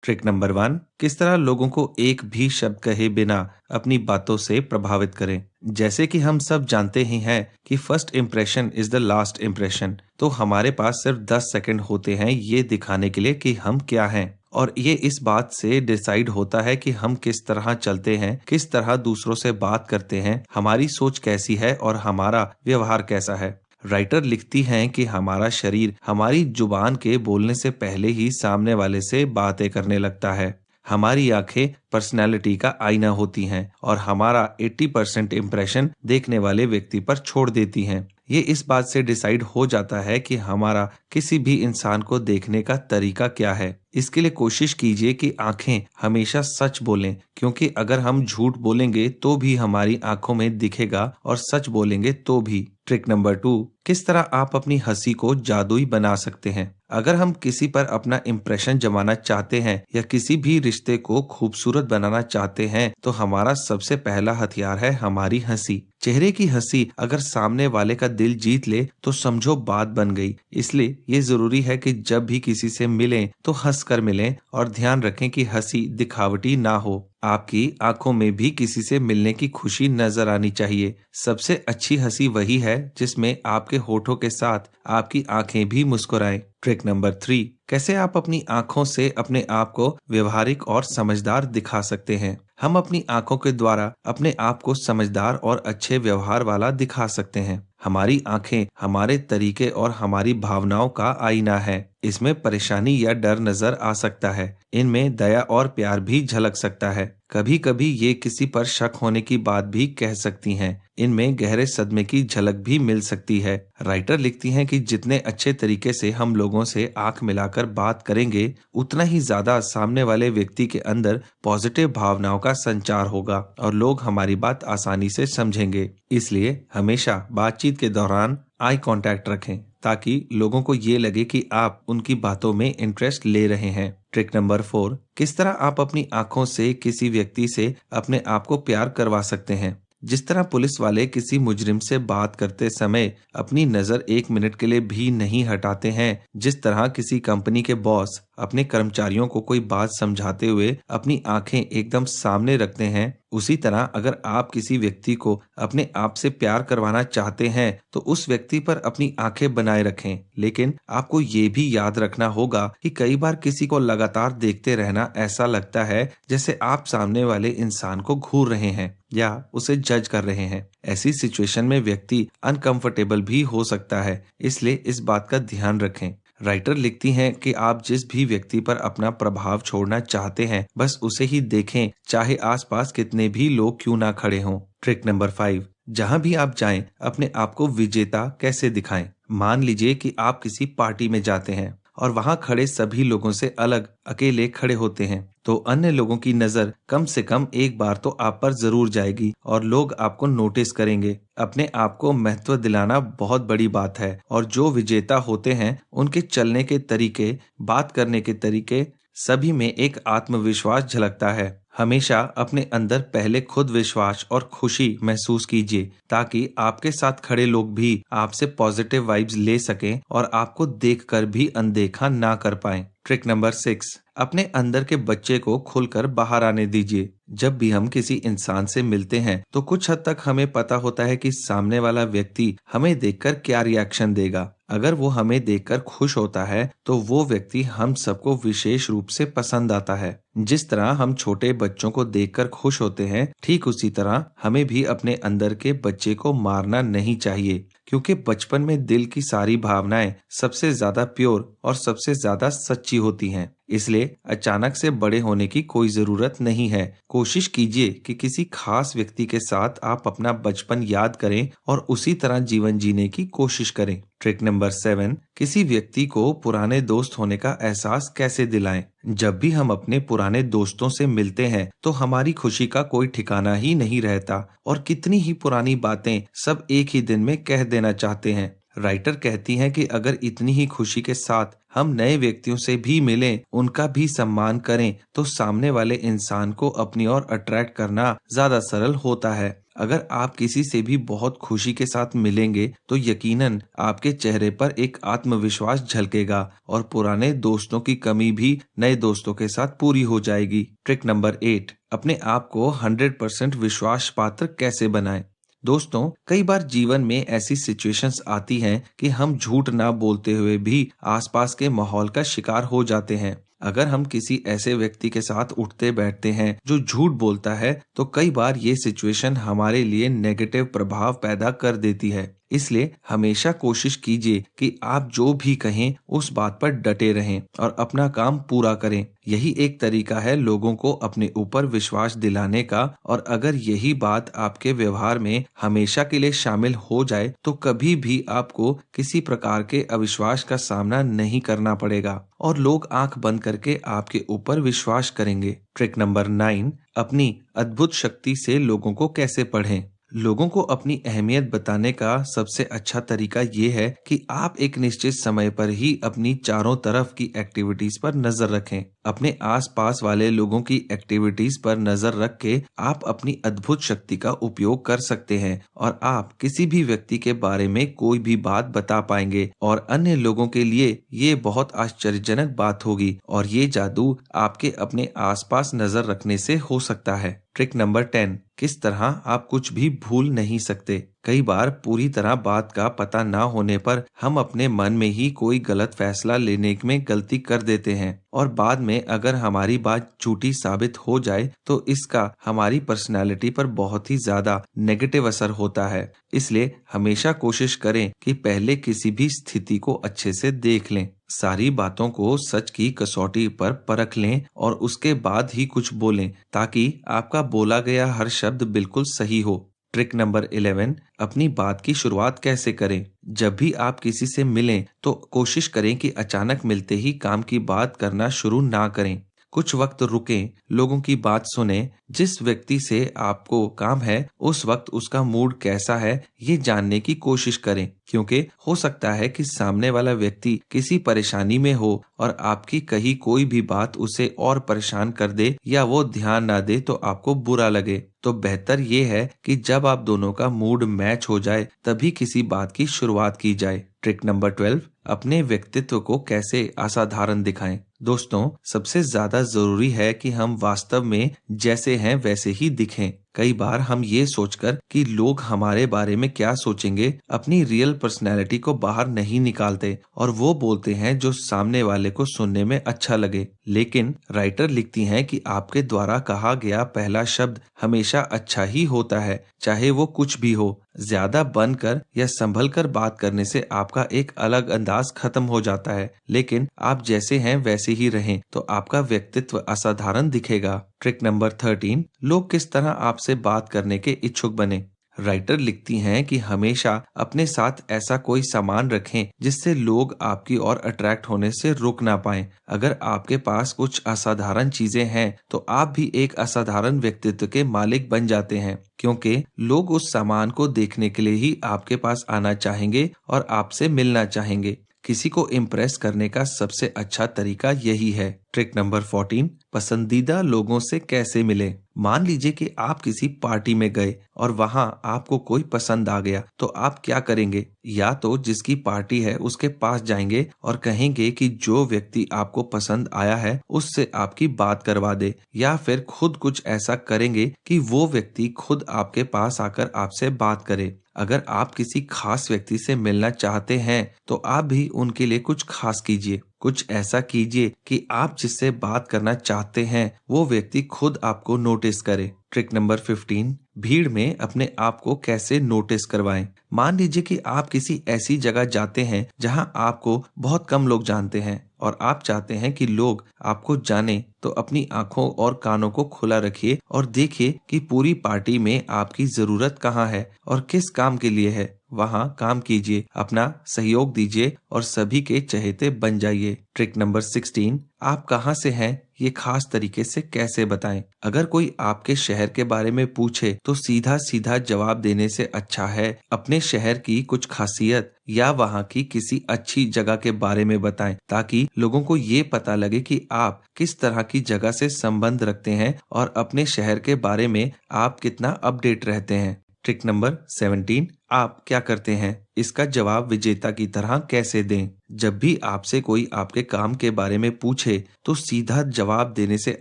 ट्रिक नंबर 1, किस तरह लोगों को एक भी शब्द कहे बिना अपनी बातों से प्रभावित करें। जैसे कि हम सब जानते ही हैं कि first impression is the last impression, तो हमारे पास सिर्फ 10 सेकंड होते हैं ये दिखाने के लिए कि हम क्या हैं और ये इस बात से डिसाइड होता है कि हम किस तरह चलते हैं, किस तरह दूसरों से बात करते हैं, हमारी सोच कैसी है और हमारा व्यवहार कैसा है। राइटर लिखती हैं कि हमारा शरीर हमारी जुबान के बोलने से पहले ही सामने वाले से बातें करने लगता है। हमारी आंखें पर्सनैलिटी का आईना होती हैं और हमारा 80% इम्प्रेशन देखने वाले व्यक्ति पर छोड़ देती हैं। ये इस बात से डिसाइड हो जाता है कि हमारा किसी भी इंसान को देखने का तरीका क्या है। इसके लिए कोशिश कीजिए कि आंखें हमेशा सच बोलें, क्योंकि अगर हम झूठ बोलेंगे तो भी हमारी आंखों में दिखेगा और सच बोलेंगे तो भी। ट्रिक नंबर 2, किस तरह आप अपनी हंसी को जादुई बना सकते हैं। अगर हम किसी पर अपना इम्प्रेशन जमाना चाहते हैं या किसी भी रिश्ते को खूबसूरत बनाना चाहते हैं तो हमारा सबसे पहला हथियार है हमारी हंसी। चेहरे की हंसी अगर सामने वाले का दिल जीत ले तो समझो बात बन गई। इसलिए ये जरूरी है कि जब भी किसी से मिलें तो हंसकर मिलें और ध्यान रखें कि हंसी दिखावटी ना हो। आपकी आंखों में भी किसी से मिलने की खुशी नजर आनी चाहिए। सबसे अच्छी हंसी वही है जिसमें आपके होठों के साथ आपकी आंखें भी मुस्कुराएं। ट्रिक नंबर 3, कैसे आप अपनी आंखों से अपने आप को व्यवहारिक और समझदार दिखा सकते हैं। हम अपनी आंखों के द्वारा अपने आप को समझदार और अच्छे व्यवहार वाला दिखा सकते हैं। हमारी आंखें हमारे तरीके और हमारी भावनाओं का आईना है। इसमें परेशानी या डर नजर आ सकता है, इनमें दया और प्यार भी झलक सकता है। कभी कभी ये किसी पर शक होने की बात भी कह सकती हैं। इनमें गहरे सदमे की झलक भी मिल सकती है। राइटर लिखती हैं कि जितने अच्छे तरीके से हम लोगों से आंख मिलाकर बात करेंगे उतना ही ज्यादा सामने वाले व्यक्ति के अंदर पॉजिटिव भावनाओं का संचार होगा और लोग हमारी बात आसानी से समझेंगे। इसलिए हमेशा बातचीत के दौरान आई कांटेक्ट रखें ताकि लोगों को ये लगे कि आप उनकी बातों में इंटरेस्ट ले रहे हैं। ट्रिक नंबर 4, किस तरह आप अपनी आंखों से किसी व्यक्ति से अपने आप को प्यार करवा सकते हैं। जिस तरह पुलिस वाले किसी मुजरिम से बात करते समय अपनी नजर 1 मिनट के लिए भी नहीं हटाते हैं, जिस तरह किसी कंपनी के बॉस अपने कर्मचारियों को कोई बात समझाते हुए अपनी आंखें एकदम सामने रखते हैं, उसी तरह अगर आप किसी व्यक्ति को अपने आप से प्यार करवाना चाहते हैं तो उस व्यक्ति पर अपनी आंखें बनाए रखें। लेकिन आपको ये भी याद रखना होगा कि कई बार किसी को लगातार देखते रहना ऐसा लगता है जैसे आप सामने वाले इंसान को घूर रहे हैं या उसे जज कर रहे हैं। ऐसी सिचुएशन में व्यक्ति अनकंफर्टेबल भी हो सकता है, इसलिए इस बात का ध्यान रखें। राइटर लिखती हैं कि आप जिस भी व्यक्ति पर अपना प्रभाव छोड़ना चाहते हैं बस उसे ही देखें, चाहे आसपास कितने भी लोग क्यों ना खड़े हों। ट्रिक नंबर 5, जहां भी आप जाएं अपने आप को विजेता कैसे दिखाएं। मान लीजिए कि आप किसी पार्टी में जाते हैं और वहां खड़े सभी लोगों से अलग अकेले खड़े होते हैं तो अन्य लोगों की नजर कम से कम एक बार तो आप पर जरूर जाएगी और लोग आपको नोटिस करेंगे। अपने आप को महत्व दिलाना बहुत बड़ी बात है और जो विजेता होते हैं उनके चलने के तरीके, बात करने के तरीके, सभी में एक आत्मविश्वास झलकता है। हमेशा अपने अंदर पहले खुद विश्वास और खुशी महसूस कीजिए ताकि आपके साथ खड़े लोग भी आपसे पॉजिटिव वाइब्स ले सकें और आपको देखकर भी अनदेखा ना कर पाएं। ट्रिक नंबर 6, अपने अंदर के बच्चे को खुलकर बाहर आने दीजिए। जब भी हम किसी इंसान से मिलते हैं तो कुछ हद तक हमें पता होता है कि सामने वाला व्यक्ति हमें देखकर क्या रिएक्शन देगा। अगर वो हमें देखकर खुश होता है तो वो व्यक्ति हम सबको विशेष रूप से पसंद आता है। जिस तरह हम छोटे बच्चों को देखकर खुश होते हैं, ठीक उसी तरह हमें भी अपने अंदर के बच्चे को मारना नहीं चाहिए, क्योंकि बचपन में दिल की सारी भावनाएं सबसे ज्यादा प्योर और सबसे ज्यादा सच्ची होती हैं। इसलिए अचानक से बड़े होने की कोई जरूरत नहीं है। कोशिश कीजिए कि किसी खास व्यक्ति के साथ आप अपना बचपन याद करें और उसी तरह जीवन जीने की कोशिश करें। ट्रिक नंबर 7, किसी व्यक्ति को पुराने दोस्त होने का एहसास कैसे दिलाएं। जब भी हम अपने पुराने दोस्तों से मिलते हैं तो हमारी खुशी का कोई ठिकाना ही नहीं रहता और कितनी ही पुरानी बातें सब एक ही दिन में कह देना चाहते हैं। राइटर कहती हैं कि अगर इतनी ही खुशी के साथ हम नए व्यक्तियों से भी मिलें, उनका भी सम्मान करें तो सामने वाले इंसान को अपनी ओर अट्रैक्ट करना ज्यादा सरल होता है। अगर आप किसी से भी बहुत खुशी के साथ मिलेंगे तो यकीनन आपके चेहरे पर एक आत्मविश्वास झलकेगा और पुराने दोस्तों की कमी भी नए दोस्तों के साथ पूरी हो जाएगी। ट्रिक नंबर 8, अपने आप को 100% विश्वास पात्र कैसे बनाएं। दोस्तों, कई बार जीवन में ऐसी सिचुएशंस आती हैं कि हम झूठ ना बोलते हुए भी आसपास के माहौल का शिकार हो जाते हैं। अगर हम किसी ऐसे व्यक्ति के साथ उठते बैठते हैं जो झूठ बोलता है तो कई बार ये सिचुएशन हमारे लिए नेगेटिव प्रभाव पैदा कर देती है। इसलिए हमेशा कोशिश कीजिए कि आप जो भी कहें उस बात पर डटे रहें और अपना काम पूरा करें। यही एक तरीका है लोगों को अपने ऊपर विश्वास दिलाने का, और अगर यही बात आपके व्यवहार में हमेशा के लिए शामिल हो जाए तो कभी भी आपको किसी प्रकार के अविश्वास का सामना नहीं करना पड़ेगा और लोग आंख बंद करके आपके ऊपर विश्वास करेंगे। ट्रिक नंबर 9, अपनी अद्भुत शक्ति से लोगों को कैसे पढ़ें। लोगों को अपनी अहमियत बताने का सबसे अच्छा तरीका ये है कि आप एक निश्चित समय पर ही अपनी चारों तरफ की एक्टिविटीज पर नजर रखें। अपने आसपास वाले लोगों की एक्टिविटीज पर नजर रख के आप अपनी अद्भुत शक्ति का उपयोग कर सकते हैं और आप किसी भी व्यक्ति के बारे में कोई भी बात बता पाएंगे और अन्य लोगों के लिए ये बहुत आश्चर्यजनक बात होगी और ये जादू आपके अपने आसपास नजर रखने से हो सकता है। ट्रिक नंबर 10, किस तरह आप कुछ भी भूल नहीं सकते। कई बार पूरी तरह बात का पता ना होने पर हम अपने मन में ही कोई गलत फैसला लेने में गलती कर देते हैं और बाद में अगर हमारी बात झूठी साबित हो जाए तो इसका हमारी पर्सनैलिटी पर बहुत ही ज्यादा नेगेटिव असर होता है। इसलिए हमेशा कोशिश करें कि पहले किसी भी स्थिति को अच्छे से देख लें, सारी बातों को सच की कसौटी पर परख लें और उसके बाद ही कुछ बोलें ताकि आपका बोला गया हर शब्द बिल्कुल सही हो। ट्रिक नंबर 11, अपनी बात की शुरुआत कैसे करें। जब भी आप किसी से मिलें तो कोशिश करें कि अचानक मिलते ही काम की बात करना शुरू ना करें। कुछ वक्त रुकें, लोगों की बात सुनें। जिस व्यक्ति से आपको काम है उस वक्त उसका मूड कैसा है ये जानने की कोशिश करें, क्योंकि हो सकता है कि सामने वाला व्यक्ति किसी परेशानी में हो और आपकी कही कोई भी बात उसे और परेशान कर दे या वो ध्यान ना दे तो आपको बुरा लगे। तो बेहतर ये है कि जब आप दोनों का मूड मैच हो जाए तभी किसी बात की शुरुआत की जाए। ट्रिक नंबर 12, अपने व्यक्तित्व को कैसे असाधारण दिखाएं। दोस्तों, सबसे ज्यादा जरूरी है कि हम वास्तव में जैसे हैं वैसे ही दिखें। कई बार हम ये सोचकर कि लोग हमारे बारे में क्या सोचेंगे, अपनी रियल पर्सनैलिटी को बाहर नहीं निकालते और वो बोलते हैं जो सामने वाले को सुनने में अच्छा लगे। लेकिन राइटर लिखती हैं कि आपके द्वारा कहा गया पहला शब्द हमेशा अच्छा ही होता है, चाहे वो कुछ भी हो। ज्यादा बनकर या संभल कर बात करने से आपका एक अलग अंदाज खत्म हो जाता है, लेकिन आप जैसे हैं वैसे ही रहें तो आपका व्यक्तित्व असाधारण दिखेगा। ट्रिक नंबर 13, लोग किस तरह आपसे बात करने के इच्छुक बने। राइटर लिखती हैं कि हमेशा अपने साथ ऐसा कोई सामान रखें जिससे लोग आपकी ओर अट्रैक्ट होने से रुक ना पाएं। अगर आपके पास कुछ असाधारण चीजें हैं तो आप भी एक असाधारण व्यक्तित्व के मालिक बन जाते हैं, क्योंकि लोग उस सामान को देखने के लिए ही आपके पास आना चाहेंगे और आपसे मिलना चाहेंगे। किसी को इम्प्रेस करने का सबसे अच्छा तरीका यही है। ट्रिक नंबर 14, पसंदीदा लोगों से कैसे मिले। मान लीजिए कि आप किसी पार्टी में गए और वहां आपको कोई पसंद आ गया, तो आप क्या करेंगे? या तो जिसकी पार्टी है उसके पास जाएंगे और कहेंगे कि जो व्यक्ति आपको पसंद आया है उससे आपकी बात करवा दे, या फिर खुद कुछ ऐसा करेंगे कि वो व्यक्ति खुद आपके पास आकर आपसे बात करे। अगर आप किसी खास व्यक्ति से मिलना चाहते हैं तो आप भी उनके लिए कुछ खास कीजिए। कुछ ऐसा कीजिए कि आप जिससे बात करना चाहते हैं वो व्यक्ति खुद आपको नोटिस करे। ट्रिक नंबर 15, भीड़ में अपने आप को कैसे नोटिस करवाएं। मान लीजिए कि आप किसी ऐसी जगह जाते हैं जहां आपको बहुत कम लोग जानते हैं और आप चाहते हैं कि लोग आपको जाने, तो अपनी आंखों और कानों को खुला रखिए और देखिए कि पूरी पार्टी में आपकी जरूरत कहाँ है और किस काम के लिए है। वहां काम कीजिए, अपना सहयोग दीजिए और सभी के चहेते बन जाइए। ट्रिक नंबर 16, आप कहाँ से हैं ये खास तरीके से कैसे बताएं। अगर कोई आपके शहर के बारे में पूछे तो सीधा सीधा जवाब देने से अच्छा है अपने शहर की कुछ खासियत या वहाँ की किसी अच्छी जगह के बारे में बताएं, ताकि लोगों को ये पता लगे कि आप किस तरह की जगह से संबंध रखते हैं और अपने शहर के बारे में आप कितना अपडेट रहते हैं। ट्रिक नंबर 17, आप क्या करते हैं इसका जवाब विजेता की तरह कैसे दें। जब भी आपसे कोई आपके काम के बारे में पूछे तो सीधा जवाब देने से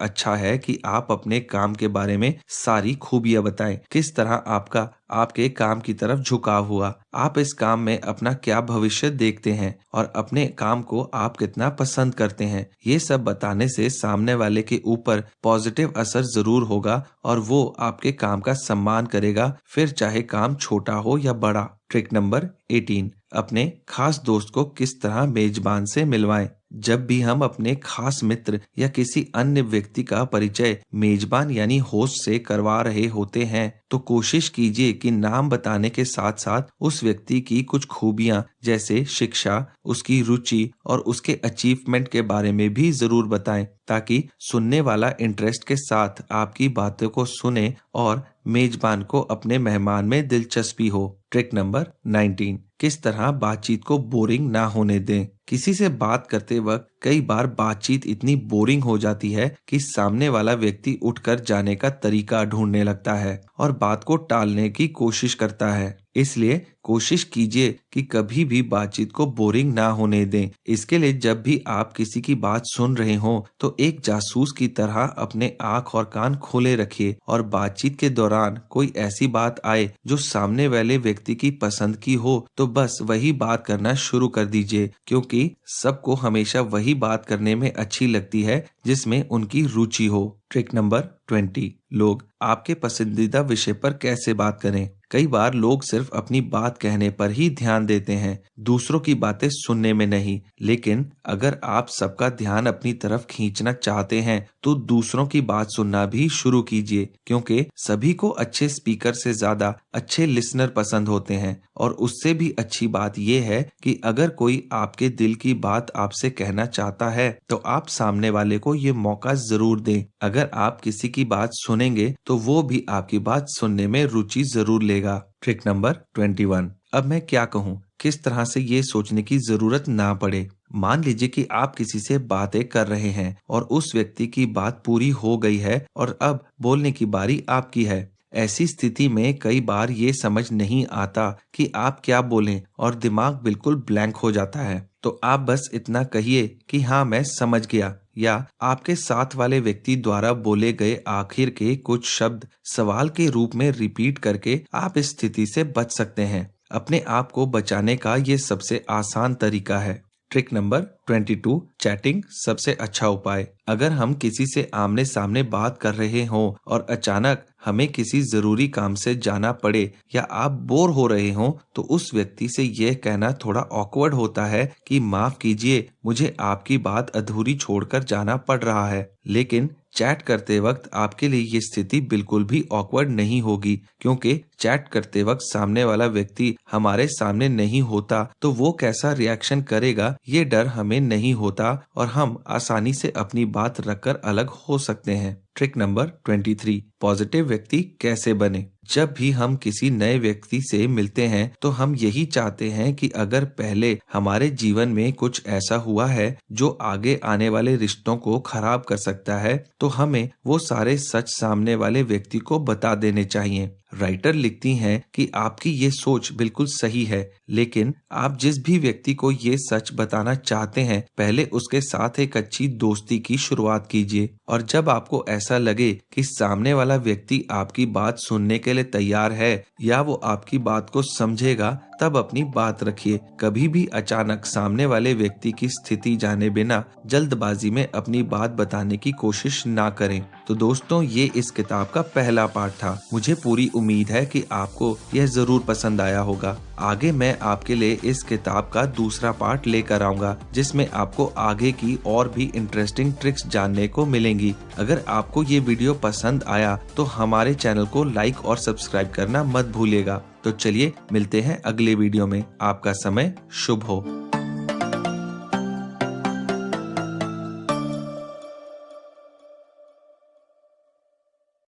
अच्छा है कि आप अपने काम के बारे में सारी खूबियां बताएं। किस तरह आपका आपके काम की तरफ झुकाव हुआ, आप इस काम में अपना क्या भविष्य देखते हैं और अपने काम को आप कितना पसंद करते हैं। ये सब बताने से सामने वाले के ऊपर पॉजिटिव असर जरूर होगा और वो आपके काम का सम्मान करेगा, फिर चाहे काम छोटा हो या बड़ा। ट्रिक नंबर 18, अपने खास दोस्त को किस तरह मेजबान से मिलवाएं। जब भी हम अपने खास मित्र या किसी अन्य व्यक्ति का परिचय मेजबान यानी होस्ट से करवा रहे होते हैं तो कोशिश कीजिए कि नाम बताने के साथ साथ उस व्यक्ति की कुछ खूबियां जैसे शिक्षा, उसकी रुचि और उसके अचीवमेंट के बारे में भी जरूर बताएं, ताकि सुनने वाला इंटरेस्ट के साथ आपकी बातों को सुने और मेजबान को अपने मेहमान में दिलचस्पी हो। ट्रिक नंबर 19, किस तरह बातचीत को बोरिंग ना होने दें। किसी से बात करते वक्त कई बार बातचीत इतनी बोरिंग हो जाती है कि सामने वाला व्यक्ति उठकर जाने का तरीका ढूंढने लगता है और बात को टालने की कोशिश करता है। इसलिए कोशिश कीजिए कि कभी भी बातचीत को बोरिंग ना होने दें। इसके लिए जब भी आप किसी की बात सुन रहे हो तो एक जासूस की तरह अपने आंख और कान खोले रखिए और बातचीत के दौरान कोई ऐसी बात आए जो सामने वाले व्यक्ति की पसंद की हो तो बस वही बात करना शुरू कर दीजिए, क्योंकि सबको हमेशा वही बात करने में अच्छी लगती है जिसमें उनकी रुचि हो। ट्रिक नंबर 20, लोग आपके पसंदीदा विषय पर कैसे बात करें। कई बार लोग सिर्फ अपनी बात कहने पर ही ध्यान देते हैं, दूसरों की बातें सुनने में नहीं। लेकिन अगर आप सबका ध्यान अपनी तरफ खींचना चाहते हैं तो दूसरों की बात सुनना भी शुरू कीजिए, क्योंकि सभी को अच्छे स्पीकर से ज्यादा अच्छे लिसनर पसंद होते हैं। और उससे भी अच्छी बात यह है कि अगर कोई आपके दिल की बात आपसे कहना चाहता है तो आप सामने वाले को ये मौका जरूर दें। अगर आप किसी की बात सुनेंगे तो वो भी आपकी बात सुनने में रुचि जरूर लेगा। ट्रिक नंबर 21, अब मैं क्या कहूँ, किस तरह से ये सोचने की जरूरत ना पड़े। मान लीजिए कि आप किसी से बातें कर रहे हैं और उस व्यक्ति की बात पूरी हो गई है और अब बोलने की बारी आपकी है। ऐसी स्थिति में कई बार ये समझ नहीं आता कि आप क्या बोलें और दिमाग बिल्कुल ब्लैंक हो जाता है। तो आप बस इतना कहिए कि हाँ मैं समझ गया, या आपके साथ वाले व्यक्ति द्वारा बोले गए आखिर के कुछ शब्द सवाल के रूप में रिपीट करके आप इस स्थिति से बच सकते हैं। अपने आप को बचाने का ये सबसे आसान तरीका है। ट्रिक नंबर 22, चैटिंग सबसे अच्छा उपाय। अगर हम किसी से आमने सामने बात कर रहे हों और अचानक हमें किसी जरूरी काम से जाना पड़े या आप बोर हो रहे हों, तो उस व्यक्ति से यह कहना थोड़ा ऑकवर्ड होता है कि माफ कीजिए, मुझे आपकी बात अधूरी छोड़कर जाना पड़ रहा है। लेकिन चैट करते वक्त आपके लिए ये स्थिति बिल्कुल भी ऑकवर्ड नहीं होगी, क्योंकि चैट करते वक्त सामने वाला व्यक्ति हमारे सामने नहीं होता, तो वो कैसा रिएक्शन करेगा ये डर हमें नहीं होता और हम आसानी से अपनी बात रखकर अलग हो सकते हैं। ट्रिक नंबर 23, पॉजिटिव व्यक्ति कैसे बने। जब भी हम किसी नए व्यक्ति से मिलते हैं तो हम यही चाहते हैं कि अगर पहले हमारे जीवन में कुछ ऐसा हुआ है जो आगे आने वाले रिश्तों को खराब कर सकता है, तो हमें वो सारे सच सामने वाले व्यक्ति को बता देने चाहिए। राइटर लिखती हैं कि आपकी ये सोच बिल्कुल सही है, लेकिन आप जिस भी व्यक्ति को ये सच बताना चाहते हैं, पहले उसके साथ एक अच्छी दोस्ती की शुरुआत कीजिए। और जब आपको ऐसा लगे कि सामने वाला व्यक्ति आपकी बात सुनने के लिए तैयार है या वो आपकी बात को समझेगा, तब अपनी बात रखिए। कभी भी अचानक सामने वाले व्यक्ति की स्थिति जाने बिना जल्दबाजी में अपनी बात बताने की कोशिश ना करें। तो दोस्तों, ये इस किताब का पहला पार्ट था। मुझे पूरी उम्मीद है कि आपको यह जरूर पसंद आया होगा। आगे मैं आपके लिए इस किताब का दूसरा पार्ट लेकर आऊंगा, जिसमें आपको आगे की और भी इंटरेस्टिंग ट्रिक्स जानने को मिलेंगी। अगर आपको ये वीडियो पसंद आया तो हमारे चैनल को लाइक और सब्सक्राइब करना मत भूलिएगा। तो चलिए मिलते हैं अगले वीडियो में। आपका समय शुभ हो।